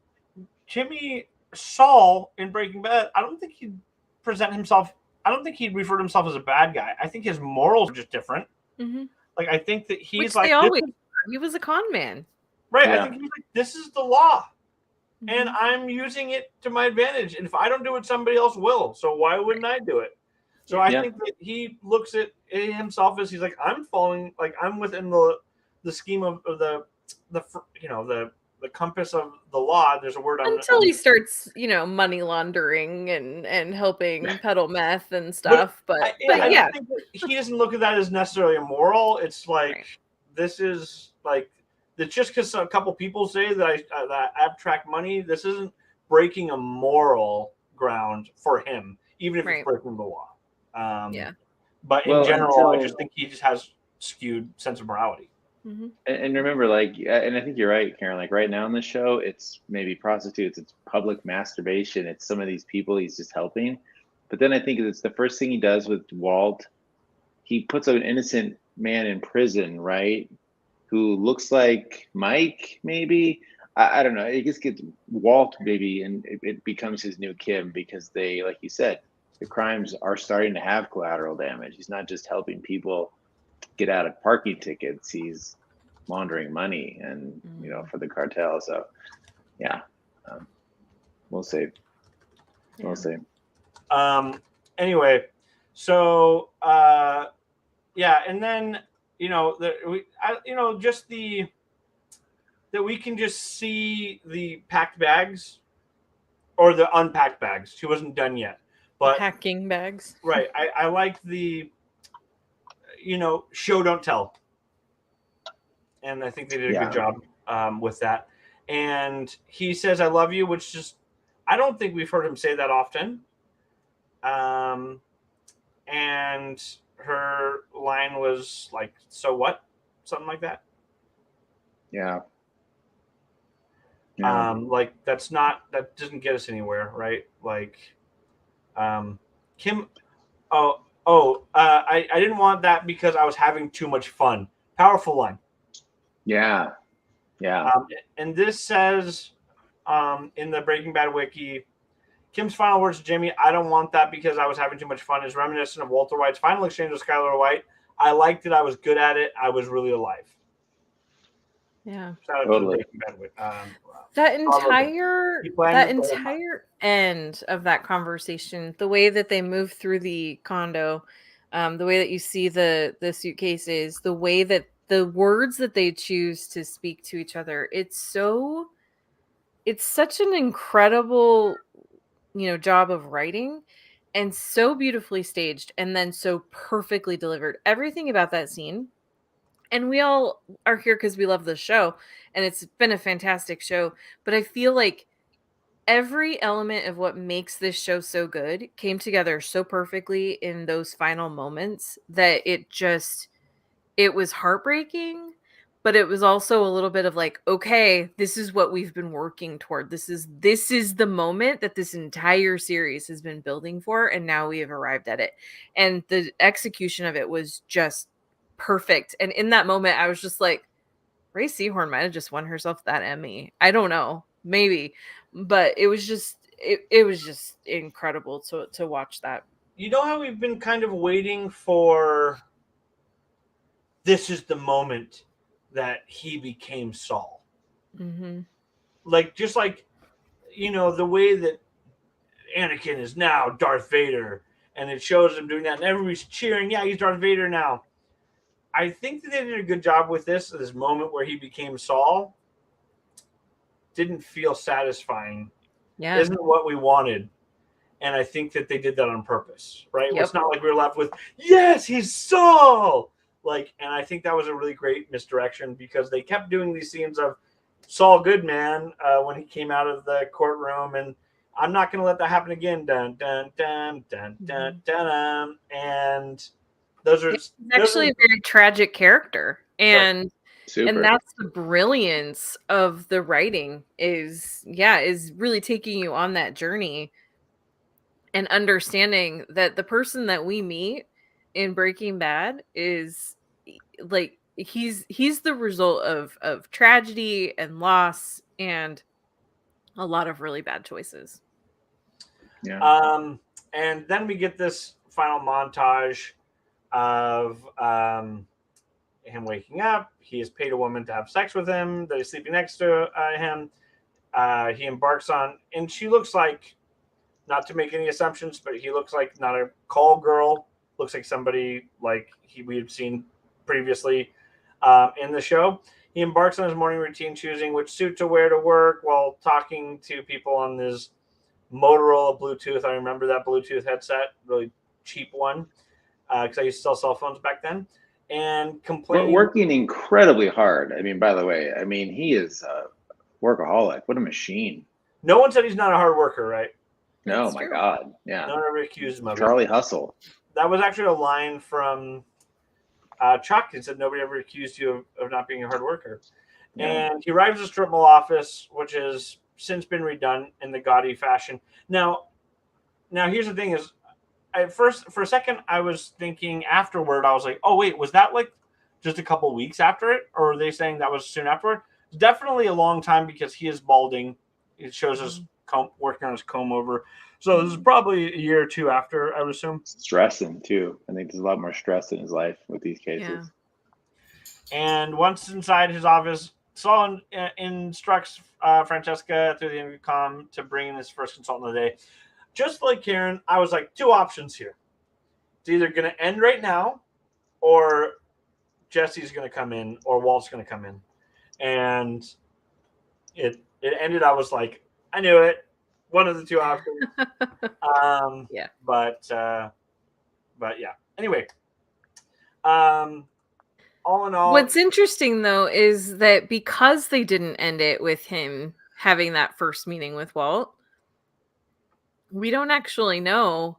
Saul in Breaking Bad, I don't think he'd refer to himself as a bad guy. I think his morals are just different. Mm-hmm. Like, I think that he's he was a con man. Right. Yeah. I think he's like, this is the law. Mm-hmm. And I'm using it to my advantage. And if I don't do it, somebody else will. So why wouldn't I do it? So I think that he looks at himself as he's like, I'm falling, like I'm within the scheme of the compass of the law. There's a word until he starts, money laundering and helping peddle meth and stuff. But I yeah, don't think that he doesn't look at that as necessarily immoral. It's like this is like it's just because a couple people say that that abstract money. This isn't breaking a moral ground for him, even if it's breaking the law. But in general, I just think he just has skewed sense of morality. Mm-hmm. And remember, and I think you're right, Karen. Like right now in the show, it's maybe prostitutes, it's public masturbation, it's some of these people he's just helping. But then I think it's the first thing he does with Walt. He puts an innocent man in prison, right? Who looks like Mike, maybe. I don't know. It just gets Walt, maybe, and it becomes his new Kim because they, like you said, the crimes are starting to have collateral damage. He's not just helping people get out of parking tickets. He's laundering money and, for the cartel. So, we'll see. We'll see. Anyway, so, and then, just that we can just see the packed bags or the unpacked bags. She wasn't done yet. But packing bags. Right. I like the, show, don't tell. And I think they did a good job with that. And he says, I love you, which just, I don't think we've heard him say that often. And her line was like, so what? Something like that. Yeah. Like that doesn't get us anywhere, right? Like, Kim, I didn't want that because I was having too much fun. Powerful line. Yeah. And this says, in the Breaking Bad wiki, Kim's final words to Jimmy, I don't want that because I was having too much fun, is reminiscent of Walter White's final exchange with Skylar White. I liked it. I was good at it. I was really alive. Yeah. Totally. That entire end of that conversation, the way that they move through the condo, the way that you see the suitcases, the way that the words that they choose to speak to each other, it's such an incredible, job of writing and so beautifully staged and then so perfectly delivered. Everything about that scene. And we all are here because we love the show, and it's been a fantastic show. But I feel like every element of what makes this show so good came together so perfectly in those final moments that it was heartbreaking, but it was also a little bit of like, okay, this is what we've been working toward. This is the moment that this entire series has been building for, and now we have arrived at it. And the execution of it was just perfect. And in that moment, I was just like, Ray Seahorn might have just won herself that Emmy. I don't know, maybe, but it was just incredible to watch that. You know how we've been kind of waiting for. This is the moment that he became Saul. Mm-hmm. Like just like, the way that Anakin is now Darth Vader, and it shows him doing that, and everybody's cheering. Yeah, he's Darth Vader now. I think that they did a good job with this moment where he became Saul. Didn't feel satisfying. Yeah. Isn't what we wanted. And I think that they did that on purpose, right? Yep. It's not like we were left with, yes, he's Saul. And I think that was a really great misdirection because they kept doing these scenes of Saul Goodman when he came out of the courtroom, and I'm not going to let that happen again. Dun, dun, dun, dun, dun, dun, dun. And those are actually a very tragic character, and Super. And that's the brilliance of the writing is really taking you on that journey and understanding that the person that we meet in Breaking Bad is like he's the result of tragedy and loss and a lot of really bad choices. Yeah. And then we get this final montage of him waking up. He has paid a woman to have sex with him that is sleeping next to him. He embarks on, and she looks like not to make any assumptions, but he looks like not a call girl. Looks like somebody like we had seen previously in the show. He embarks on his morning routine, choosing which suit to wear to work while talking to people on his Motorola Bluetooth. I remember that Bluetooth headset, really cheap one, because I used to sell cell phones back then. And complaining, working incredibly hard. I mean, by the way, he is a workaholic. What a machine. No one said he's not a hard worker, right? No, my God. Yeah. No one ever accused him of Charlie it. Hustle. That was actually a line from Chuck. He said nobody ever accused you of not being a hard worker. Yeah. And he arrives at the strip mall office, which has since been redone in the gaudy fashion. Now here's the thing is, for a second, I was thinking afterward, I was like, oh, wait, was that like just a couple weeks after it? Or are they saying that was soon afterward? It's definitely a long time because he is balding. It shows his comb, working on his comb over. So this is probably a year or two after, I would assume. Stressing, too. I think there's a lot more stress in his life with these cases. Yeah. And once inside his office, Saul instructs Francesca through the intercom to bring in his first consultant of the day. Just like Karen, I was like, two options here. It's either going to end right now, or Jesse's going to come in, or Walt's going to come in. And it ended, I was like, I knew it. One of the two options. Yeah. But yeah. Anyway. All in all. What's interesting, though, is that because they didn't end it with him having that first meeting with Walt, we don't actually know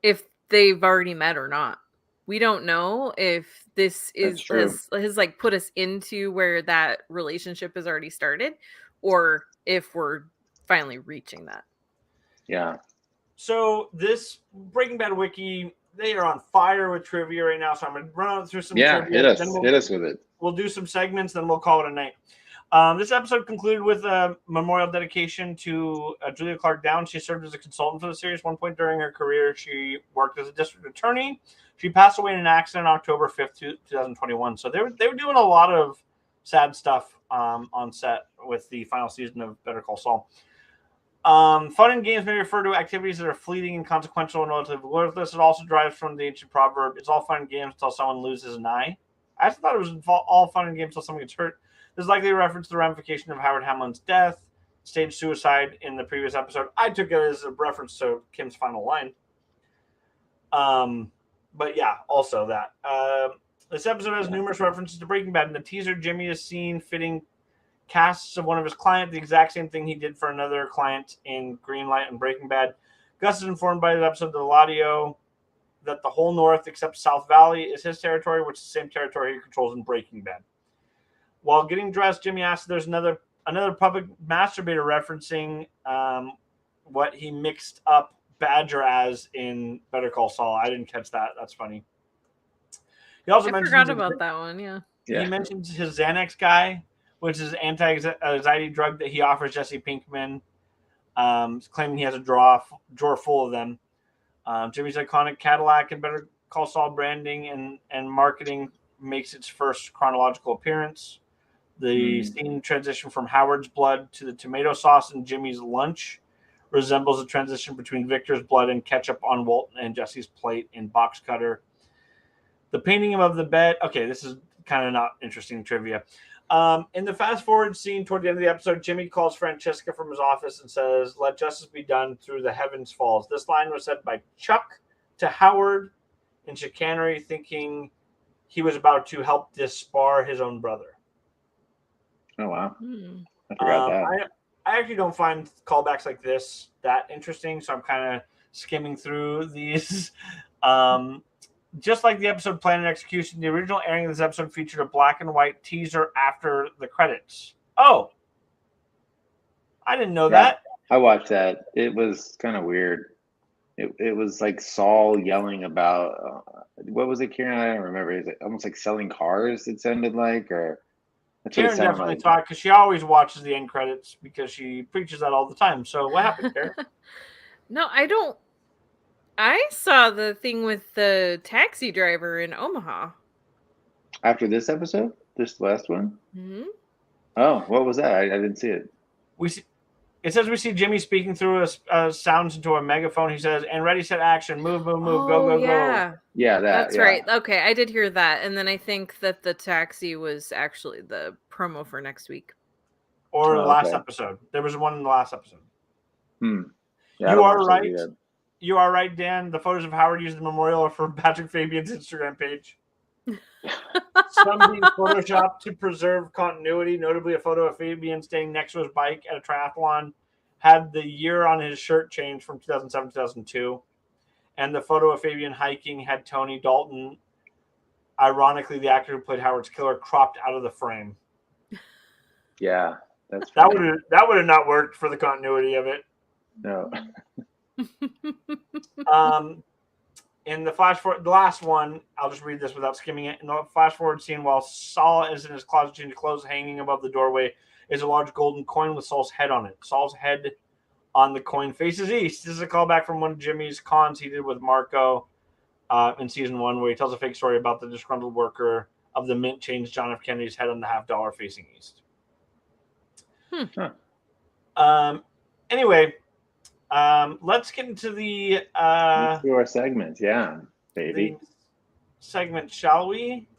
if they've already met or not. We don't know if this has like put us into where that relationship has already started, or if we're finally reaching that. Yeah. So this Breaking Bad wiki, they are on fire with trivia right now. So I'm going to run through some trivia. Hit us with it. We'll do some segments, then we'll call it a night. This episode concluded with a memorial dedication to Julia Clark Downs. She served as a consultant for the series. At one point during her career, she worked as a district attorney. She passed away in an accident on October 5th, 2021. So they were doing a lot of sad stuff on set with the final season of Better Call Saul. Fun and games may refer to activities that are fleeting, inconsequential, and relatively worthless. It also derives from the ancient proverb, it's all fun and games until someone loses an eye. I thought it was all fun and games until someone gets hurt. This is likely a reference to the ramification of Howard Hamlin's death, staged suicide in the previous episode. I took it as a reference to Kim's final line. But yeah, also that. This episode has numerous references to Breaking Bad. In the teaser, Jimmy is seen fitting casts of one of his clients, the exact same thing he did for another client in Greenlight and Breaking Bad. Gus is informed by the episode of Eladio that the whole North except South Valley is his territory, which is the same territory he controls in Breaking Bad. While getting dressed, Jimmy asks if there's another public masturbator referencing what he mixed up Badger as in Better Call Saul. I didn't catch that. That's funny. He also forgot about that one, yeah. He mentions his Xanax guy, which is an anti-anxiety drug that he offers Jesse Pinkman, claiming he has a drawer full of them. Jimmy's iconic Cadillac and Better Call Saul branding and marketing makes its first chronological appearance. The scene transition from Howard's blood to the tomato sauce in Jimmy's lunch resembles a transition between Victor's blood and ketchup on Walt and Jesse's plate in Box Cutter. The painting above the bed. Okay, this is kind of not interesting trivia. In the fast forward scene toward the end of the episode, Jimmy calls Francesca from his office and says, "Let justice be done through the heavens falls." This line was said by Chuck to Howard in chicanery, thinking he was about to help disbar his own brother. Oh, wow. I forgot that. I actually don't find callbacks like this that interesting, so I'm kind of skimming through these. Just like the episode Plan and Execution, the original airing of this episode featured a black and white teaser after the credits. Oh, I didn't know that. I watched that. It was kind of weird. It was like Saul yelling about what was it, Kieran? I don't remember. Is it almost like selling cars? It sounded like, or Karen definitely thought, because she always watches the end credits because she preaches that all the time. So what happened, Karen? No, I don't. I saw the thing with the taxi driver in Omaha. After this episode? This last one? Mm-hmm. Oh, what was that? I didn't see it. It says we see Jimmy speaking through a sounds into a megaphone. He says, "And ready, set, action, move, move, move, go, go, go." Yeah, that's right. Okay, I did hear that, and then I think that the taxi was actually the promo for next week or the last episode. There was one in the last episode. Yeah, you are right. You are right, Dan. The photos of Howard used the memorial are from Patrick Fabian's Instagram page. Some being photoshopped to preserve continuity. Notably, a photo of Fabian staying next to his bike at a triathlon had the year on his shirt changed from 2007 to 2002. And the photo of Fabian hiking had Tony Dalton, ironically the actor who played Howard's killer, cropped out of the frame. Yeah, that would have not worked for the continuity of it. No. In the flash forward, the last one, I'll just read this without skimming it. In the flash forward scene, while Saul is in his closet changing clothes, hanging above the doorway is a large golden coin with Saul's head on it. Saul's head on the coin faces east. This is a callback from one of Jimmy's cons he did with Marco in season 1, where he tells a fake story about the disgruntled worker of the mint changed John F. Kennedy's head on the $50 facing east. Anyway, let's get into the let's do our segments, baby. Segment, shall we?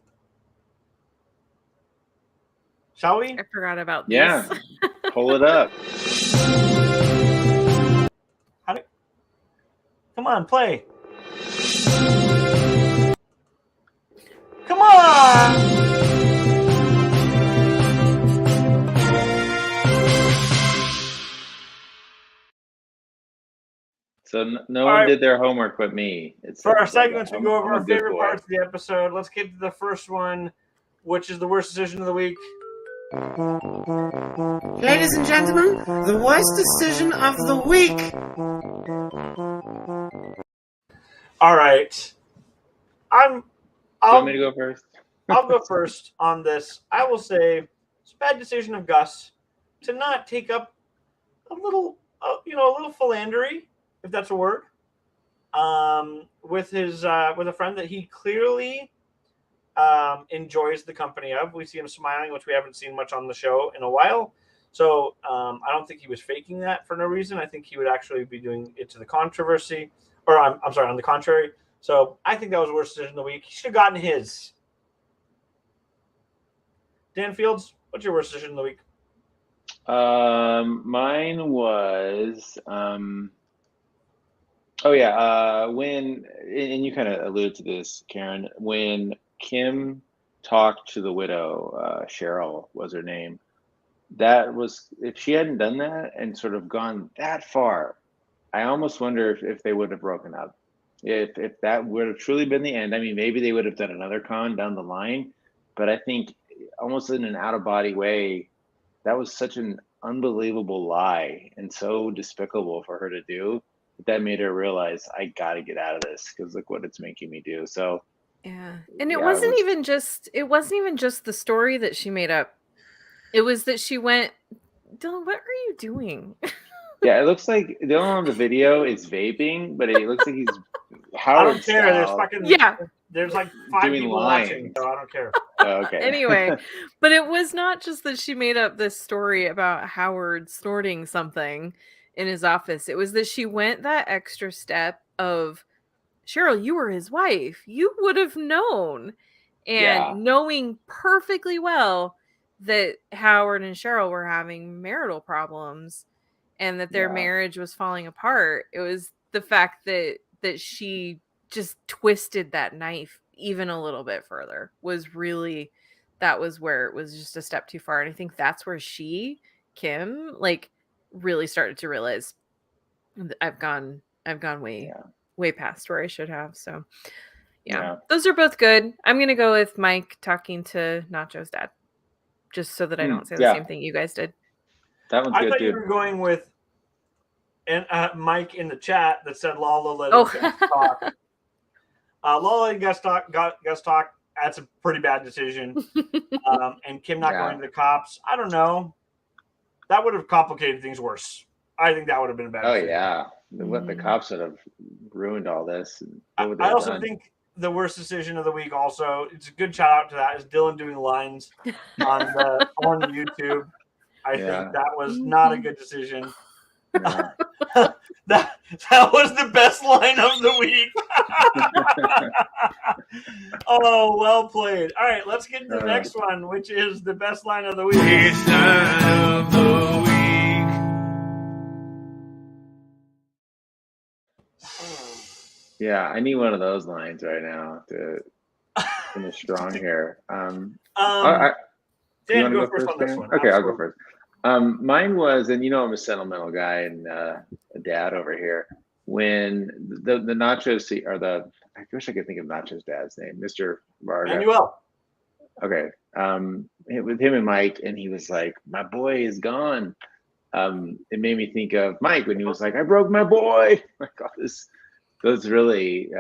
Shall we? I forgot about this. Yeah, pull it up. Come on, play. Come on! So no one did their homework but me. For our segments, we go over our favorite parts of the episode. Let's get to the first one, which is the worst decision of the week. Ladies and gentlemen, the worst decision of the week. All right. Want me to go first? I'll go first on this. I will say it's a bad decision of Gus to not take up a little philandering, if that's a word, with a friend that he clearly enjoys the company of. We see him smiling, which we haven't seen much on the show in a while. So I don't think he was faking that for no reason. I think he would actually be doing it to the controversy, or I'm sorry, on the contrary. So I think that was the worst decision of the week. He should have gotten his. Dan Fields, what's your worst decision of the week? Mine was when, and you kind of alluded to this, Karen, when Kim talked to the widow, Cheryl was her name. That was, if she hadn't done that and sort of gone that far, I almost wonder if they would have broken up. If that would have truly been the end. I mean, maybe they would have done another con down the line, but I think almost in an out-of-body way, that was such an unbelievable lie and so despicable for her to do. That made her realize, I got to get out of this because look what it's making me do. So yeah, and it wasn't even just the story that she made up. It was that she went, Dylan, what are you doing? Yeah, it looks like Dylan on the video is vaping, but it looks like he's Howard. I don't care. Style. There's like 5 people watching, so I don't care. Oh, okay. Anyway, but it was not just that she made up this story about Howard snorting something in his office. It was that she went that extra step of, Cheryl, you were his wife. You would have known. And knowing perfectly well that Howard and Cheryl were having marital problems and that their marriage was falling apart. It was the fact that she just twisted that knife even a little bit further that was where it was just a step too far. And I think that's where Kim, like really started to realize I've gone way past where I should have. So yeah, those are both good. I'm going to go with Mike talking to Nacho's dad, just so that I don't say the same thing you guys did. That one's good, too. I thought you were going with Mike in the chat that said Lala let Gus talk. Lala let Gus talk. That's a pretty bad decision. And Kim not going to the cops. I don't know. That would have complicated things worse. I think that would have been a bad decision. Yeah. What the cops would have ruined all this. I also think the worst decision of the week also, it's a good shout out to that, is Dylan doing lines on YouTube. I think that was not a good decision. Yeah. that was the best line of the week. Oh, well played. All right, let's get to the next one, which is the best line of the week. It's line of the week. Yeah, I need one of those lines right now to finish strong here. Dan, you want to go go first on this Dan? one. Okay, Absolutely. I'll go first. Mine was, and I'm a sentimental guy and a dad over here. When the nachos I wish I could think of Nacho's dad's name, Mr. Varga. Manuel. Okay. With him and Mike, and he was like, "My boy is gone." It made me think of Mike when he was like, "I broke my boy." Like all this, those really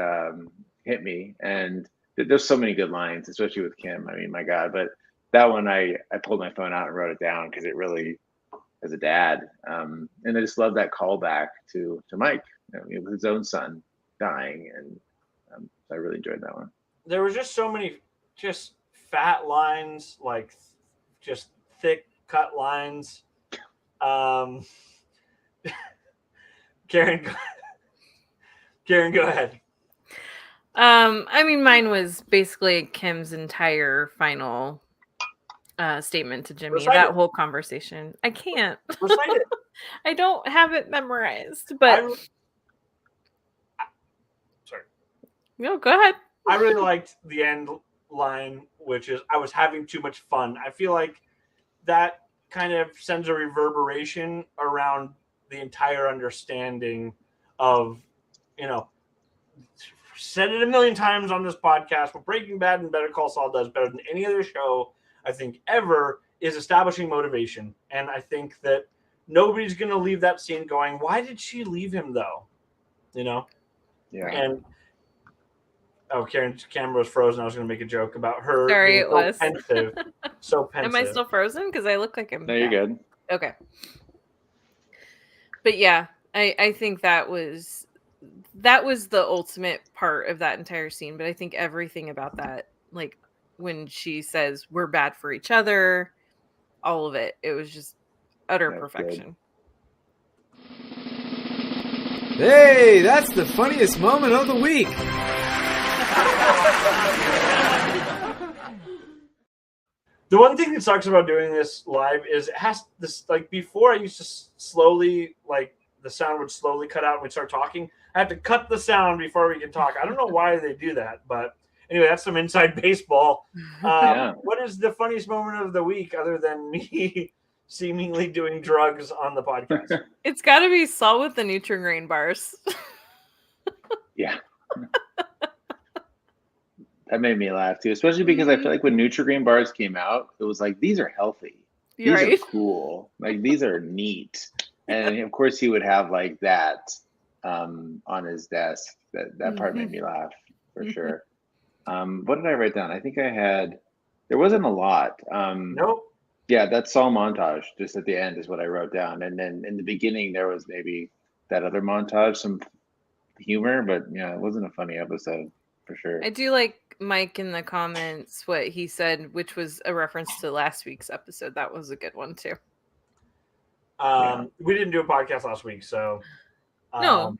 hit me, and there's so many good lines, especially with Kim. I mean, my God! But that one, I pulled my phone out and wrote it down because it really, as a dad, and I just love that callback to Mike, with his own son dying, and I really enjoyed that one. There was just so many just fat lines, like just thick cut lines. Karen, go ahead. I mean, mine was basically Kim's entire final statement to Jimmy. Recite that it. whole conversation. I can't. Recite it. I don't have it memorized, but sorry. No, go ahead. I really liked the end line, which is "I was having too much fun." I feel like that kind of sends a reverberation around the entire understanding of, said it a million times on this podcast, what Breaking Bad and Better Call Saul does better than any other show, I think, ever, is establishing motivation. And I think that nobody's going to leave that scene going, why did she leave him, though? Yeah. And Karen's camera was frozen. I was going to make a joke about her. Sorry, it was. Pensive. So pensive. Am I still frozen? Because I look like I'm No, you're good. Okay. But yeah, I think that was the ultimate part of that entire scene. But I think everything about that, like when she says we're bad for each other, all of it, it was just utter perfection. Hey, that's the funniest moment of the week. The one thing that sucks about doing this live is it has this, like, before I used to slowly, like, the sound would slowly cut out when we start talking. I have to cut the sound before we can talk. I don't know why they do that, but anyway, that's some inside baseball. What is the funniest moment of the week other than me seemingly doing drugs on the podcast? It's got to be Saul with the Nutri-Grain bars. Yeah. That made me laugh too, especially because I feel like when Nutri-Grain bars came out, it was like, these are healthy. These are cool. Like, these are neat. And of course he would have like that on his desk. That part made me laugh for sure. What did I write down? I think there wasn't a lot. Nope. Yeah, that Saul montage just at the end is what I wrote down. And then in the beginning, there was maybe that other montage, some humor, but yeah, it wasn't a funny episode for sure. I do like Mike in the comments, what he said, which was a reference to last week's episode. That was a good one too. We didn't do a podcast last week, so no.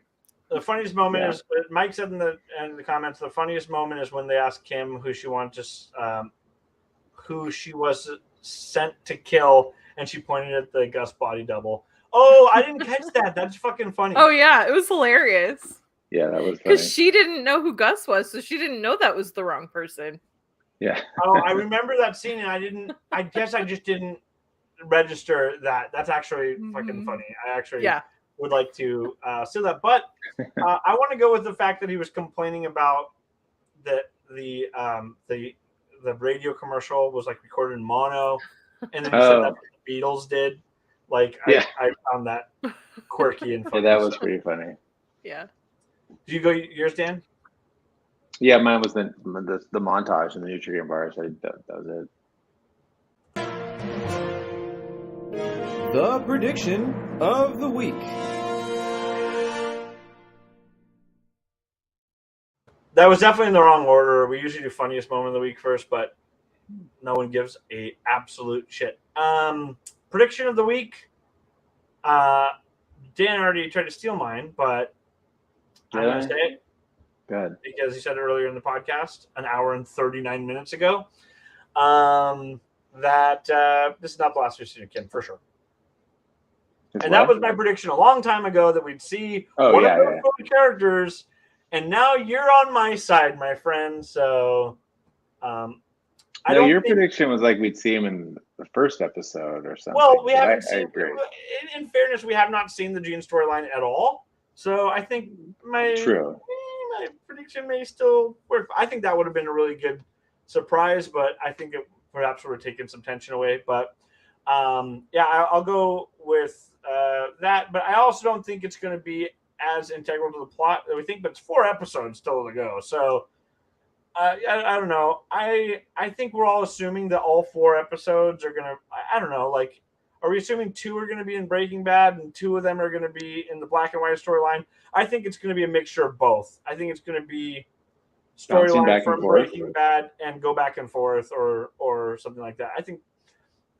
The funniest moment is Mike said in the comments. The funniest moment is when they asked Kim who she was sent to kill, and she pointed at the Gus body double. Oh, I didn't catch that. That's fucking funny. Oh yeah, it was hilarious. Yeah, that was funny. Because she didn't know who Gus was, so she didn't know that was the wrong person. Yeah. Oh, I remember that scene, and I guess I just didn't register that. That's actually fucking funny. I actually would like to say that, but I want to go with the fact that he was complaining about the radio commercial was like recorded in mono, and then he said that's what the Beatles did. Like, I found that quirky and funny. Yeah, that was pretty funny. Yeah. Did you go yours, Dan? Yeah, mine was the montage and the Nutri-Grain bars. That was it. The prediction of the week. That was definitely in the wrong order. We usually do funniest moment of the week first, but no one gives a absolute shit. Prediction of the week. Dan already tried to steal mine, but I'm going to say it. Good. Because he said it earlier in the podcast, an hour and 39 minutes ago, that this is not the last we see of Kim, for sure. And that was my prediction a long time ago, that we'd see one of those characters, and now you're on my side, my friend. So your prediction was like we'd see him in the first episode or something. Well, we haven't seen. I agree. In fairness, we have not seen the Jean storyline at all. So I think my prediction may still work. I think that would have been a really good surprise, but I think it perhaps would have taken some tension away. But I'll go with that. But I also don't think it's going to be as integral to the plot that we think. But it's 4 episodes still to go. So I don't know. I think we're all assuming that all 4 episodes are going to. I don't know. Like, are we assuming 2 are going to be in Breaking Bad and 2 of them are going to be in the black and white storyline? I think it's going to be a mixture of both. I think it's going to be storyline from Breaking Bad and go back and forth or something like that. I think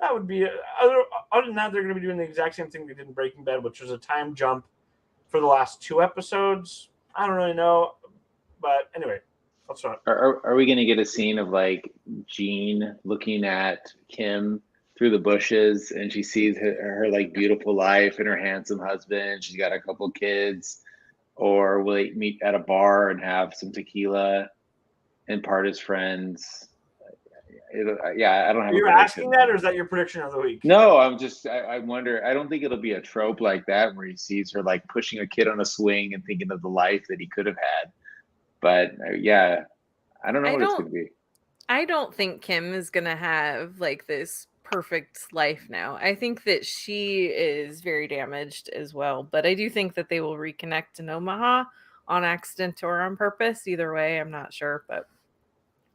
that would be other than that, they're going to be doing the exact same thing they did in Breaking Bad, which was a time jump for the last 2 episodes. I don't really know, but anyway, that's right. Are we going to get a scene of like Jean looking at Kim through the bushes, and she sees her like beautiful life and her handsome husband? She's got a couple kids. Or will they meet at a bar and have some tequila and part as friends? I don't have. You're asking that, or is that your prediction of the week? No, I wonder. I don't think it'll be a trope like that where he sees her like pushing a kid on a swing and thinking of the life that he could have had. But I don't know what it's going to be. I don't think Kim is going to have like this perfect life now. I think that she is very damaged as well, but I do think that they will reconnect in Omaha on accident or on purpose. Either way, I'm not sure, but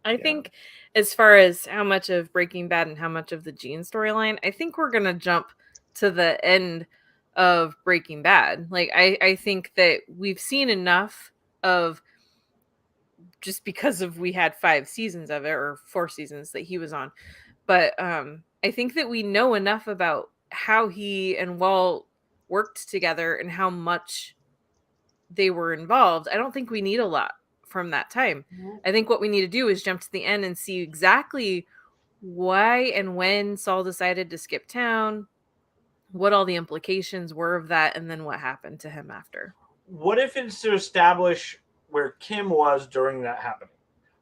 I think as far as how much of Breaking Bad and how much of the Jean storyline, I think we're going to jump to the end of Breaking Bad. Like, I think that we've seen enough of, just because of we had 5 seasons of it, or 4 seasons that he was on. But I think that we know enough about how he and Walt worked together and how much they were involved. I don't think we need a lot from that time. Mm-hmm. I think what we need to do is jump to the end and see exactly why and when Saul decided to skip town, what all the implications were of that, and then what happened to him after. What if it's to establish where Kim was during that happening?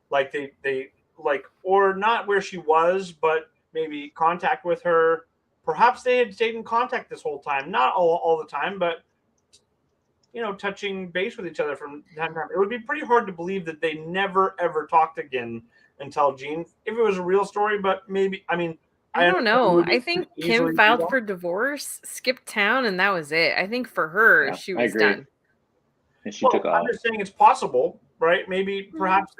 Like they like, or not where she was, but maybe contact with her. Perhaps they had stayed in contact this whole time. Not all the time, but touching base with each other from time to time. It would be pretty hard to believe that they never ever talked again until Jean, if it was a real story. But maybe, I don't know. I think Kim filed for divorce, skipped town, and that was it. I think for her, she was done. And she took off. I'm just saying it's possible, right? Maybe perhaps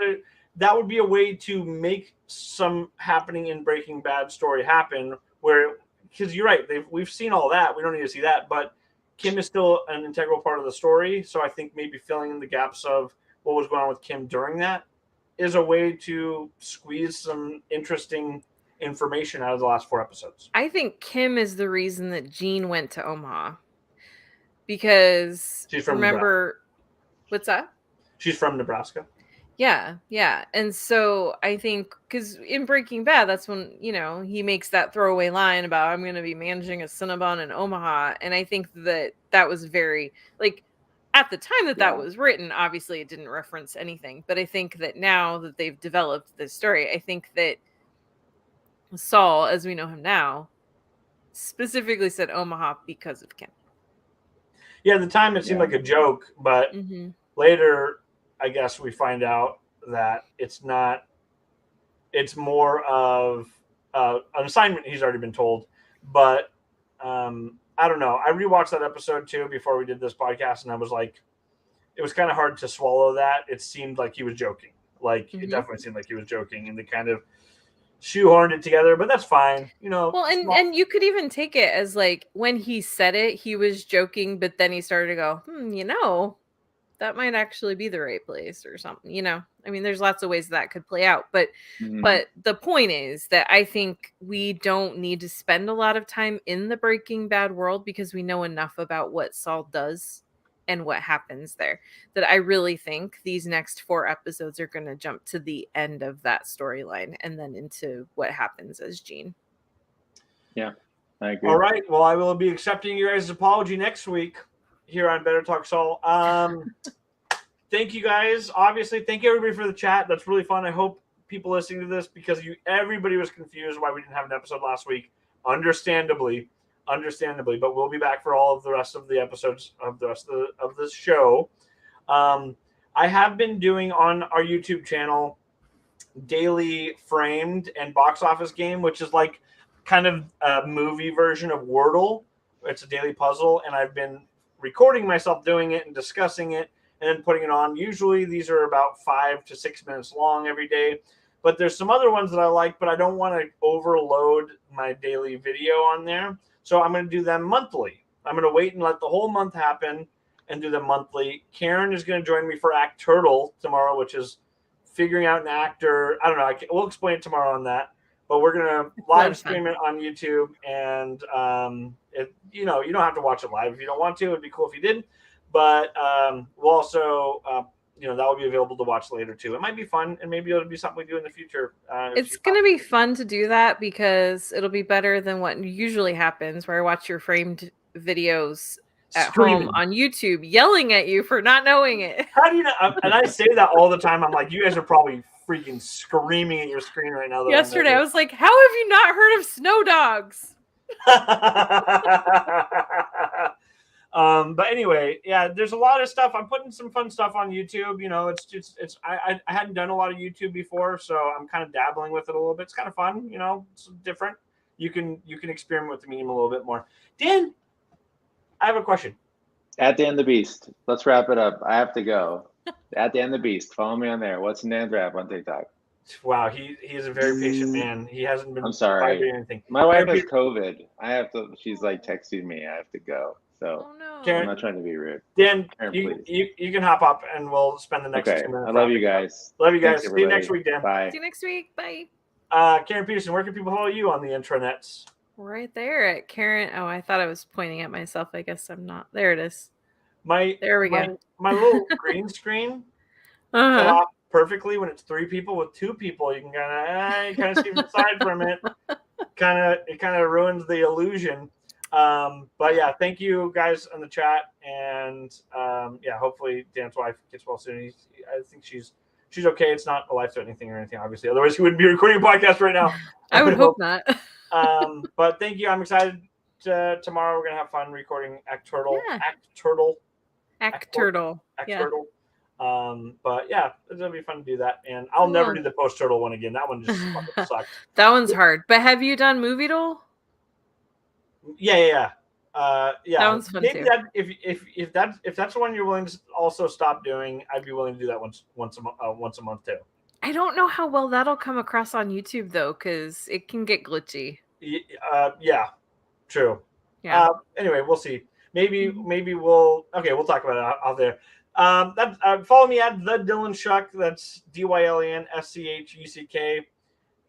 that would be a way to make some happening in Breaking Bad story happen, where, because you're right, we've seen all that. We don't need to see that, but Kim is still an integral part of the story. So I think maybe filling in the gaps of what was going on with Kim during that is a way to squeeze some interesting information out of the last 4 episodes. I think Kim is the reason that Jean went to Omaha, because she's from Nebraska. What's that? She's from Nebraska. Yeah. And so I think, because in Breaking Bad, that's when, he makes that throwaway line about, I'm going to be managing a Cinnabon in Omaha. And I think that was very, like, at the time that was written, obviously it didn't reference anything. But I think that now that they've developed this story, I think that Saul, as we know him now, specifically said Omaha because of Kim. Yeah, at the time it seemed like a joke, but later, I guess we find out that it's not. It's more of an assignment he's already been told. But I don't know. I rewatched that episode too before we did this podcast, and I was like, it was kind of hard to swallow that. It seemed like he was joking. Like it definitely seemed like he was joking, and they kind of shoehorned it together. But that's fine, Well, and you could even take it as like when he said it, he was joking, but then he started to go, that might actually be the right place or something, you know. I mean, there's lots of ways that could play out, but the point is that I think we don't need to spend a lot of time in the Breaking Bad world because we know enough about what Saul does and what happens there, that I really think these next 4 episodes are going to jump to the end of that storyline and then into what happens as Gene. Yeah, I agree. All right. Well, I will be accepting your guys' apology next week here on Better Talk Saul. Thank you guys. Obviously, thank you everybody for the chat. That's really fun. I hope people listening to this, because everybody was confused why we didn't have an episode last week. Understandably, but we'll be back for all of the rest of the episodes of the rest of the show. I have been doing on our YouTube channel daily framed and box office game, which is like kind of a movie version of Wordle. It's a daily puzzle, and I've been recording myself doing it and discussing it and then putting it on. Usually these are about 5 to 6 minutes long every day, but there's some other ones that I like, but I don't want to overload my daily video on there. So I'm going to do them monthly. I'm going to wait and let the whole month happen and do them monthly. Karen is going to join me for Act Turtle tomorrow, which is figuring out an actor. I don't know. We'll explain it tomorrow on that. But we're going to live stream it on YouTube. And, you don't have to watch it live if you don't want to. It'd be cool if you did. But we'll also, that will be available to watch later, too. It might be fun, and maybe it'll be something we do in the future. It's going to be fun to do that because it'll be better than what usually happens, where I watch your framed videos at home on YouTube yelling at you for not knowing it. How do you know? And I say that all the time. I'm like, you guys are probably freaking screaming at your screen right now. Yesterday, I was like, how have you not heard of snow dogs? But anyway, yeah, there's a lot of stuff. I'm putting some fun stuff on YouTube. I hadn't done a lot of YouTube before, so I'm kind of dabbling with it a little bit. It's kind of fun, it's different. You can experiment with the medium a little bit more. Dan, I have a question. At Dan the Beast. Let's wrap it up. I have to go. At Dan the Beast. Follow me on there. What's Dan's rap on TikTok? Wow, he is a very patient man. He hasn't been. I'm sorry. Anything. My wife has COVID. I have to. She's like texting me. I have to go. So Karen, I'm not trying to be rude. Dan, Karen, you can hop up and we'll spend the next 2 minutes. I love you guys. Love you guys. Thanks, See you next week, Dan. Bye. See you next week. Bye. Karen Peterson, where can people follow you on the intranets? Right there at Karen. Oh, I thought I was pointing at myself. I guess I'm not. There it is. There we go. My little green screen cut off perfectly when it's 3 people. With 2 people, you can kind of see the side from it. It kind of ruins the illusion. But yeah, thank you guys in the chat, and hopefully Dan's wife gets well soon. I think she's okay. It's not a life-threatening thing or anything, obviously. Otherwise, he wouldn't be recording a podcast right now. I would hope not. But thank you. I'm excited. Tomorrow we're gonna have fun recording Act Turtle. Yeah. Act Turtle. But yeah, it'll be fun to do that. And I'll never do the post turtle one again. That one just fucking sucked. That one's hard. But have you done Movie Doll? Yeah. That one's fun too. If that's the one you're willing to also stop doing, I'd be willing to do that once a month too. I don't know how well that'll come across on YouTube though, because it can get glitchy. Yeah, true. Yeah. Anyway, we'll see. Maybe we'll talk about it out there. Follow me at the Dylan Schuck. That's DYLANSCHUCK.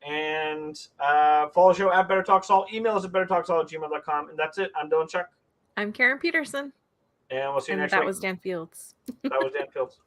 And follow the show at BetterTalkSaul. Email us at BetterTalkSaul@gmail.com. And that's it. I'm Dylan Schuck. I'm Karen Peterson. And we'll see you next week. That was Dan Fields. That was Dan Fields.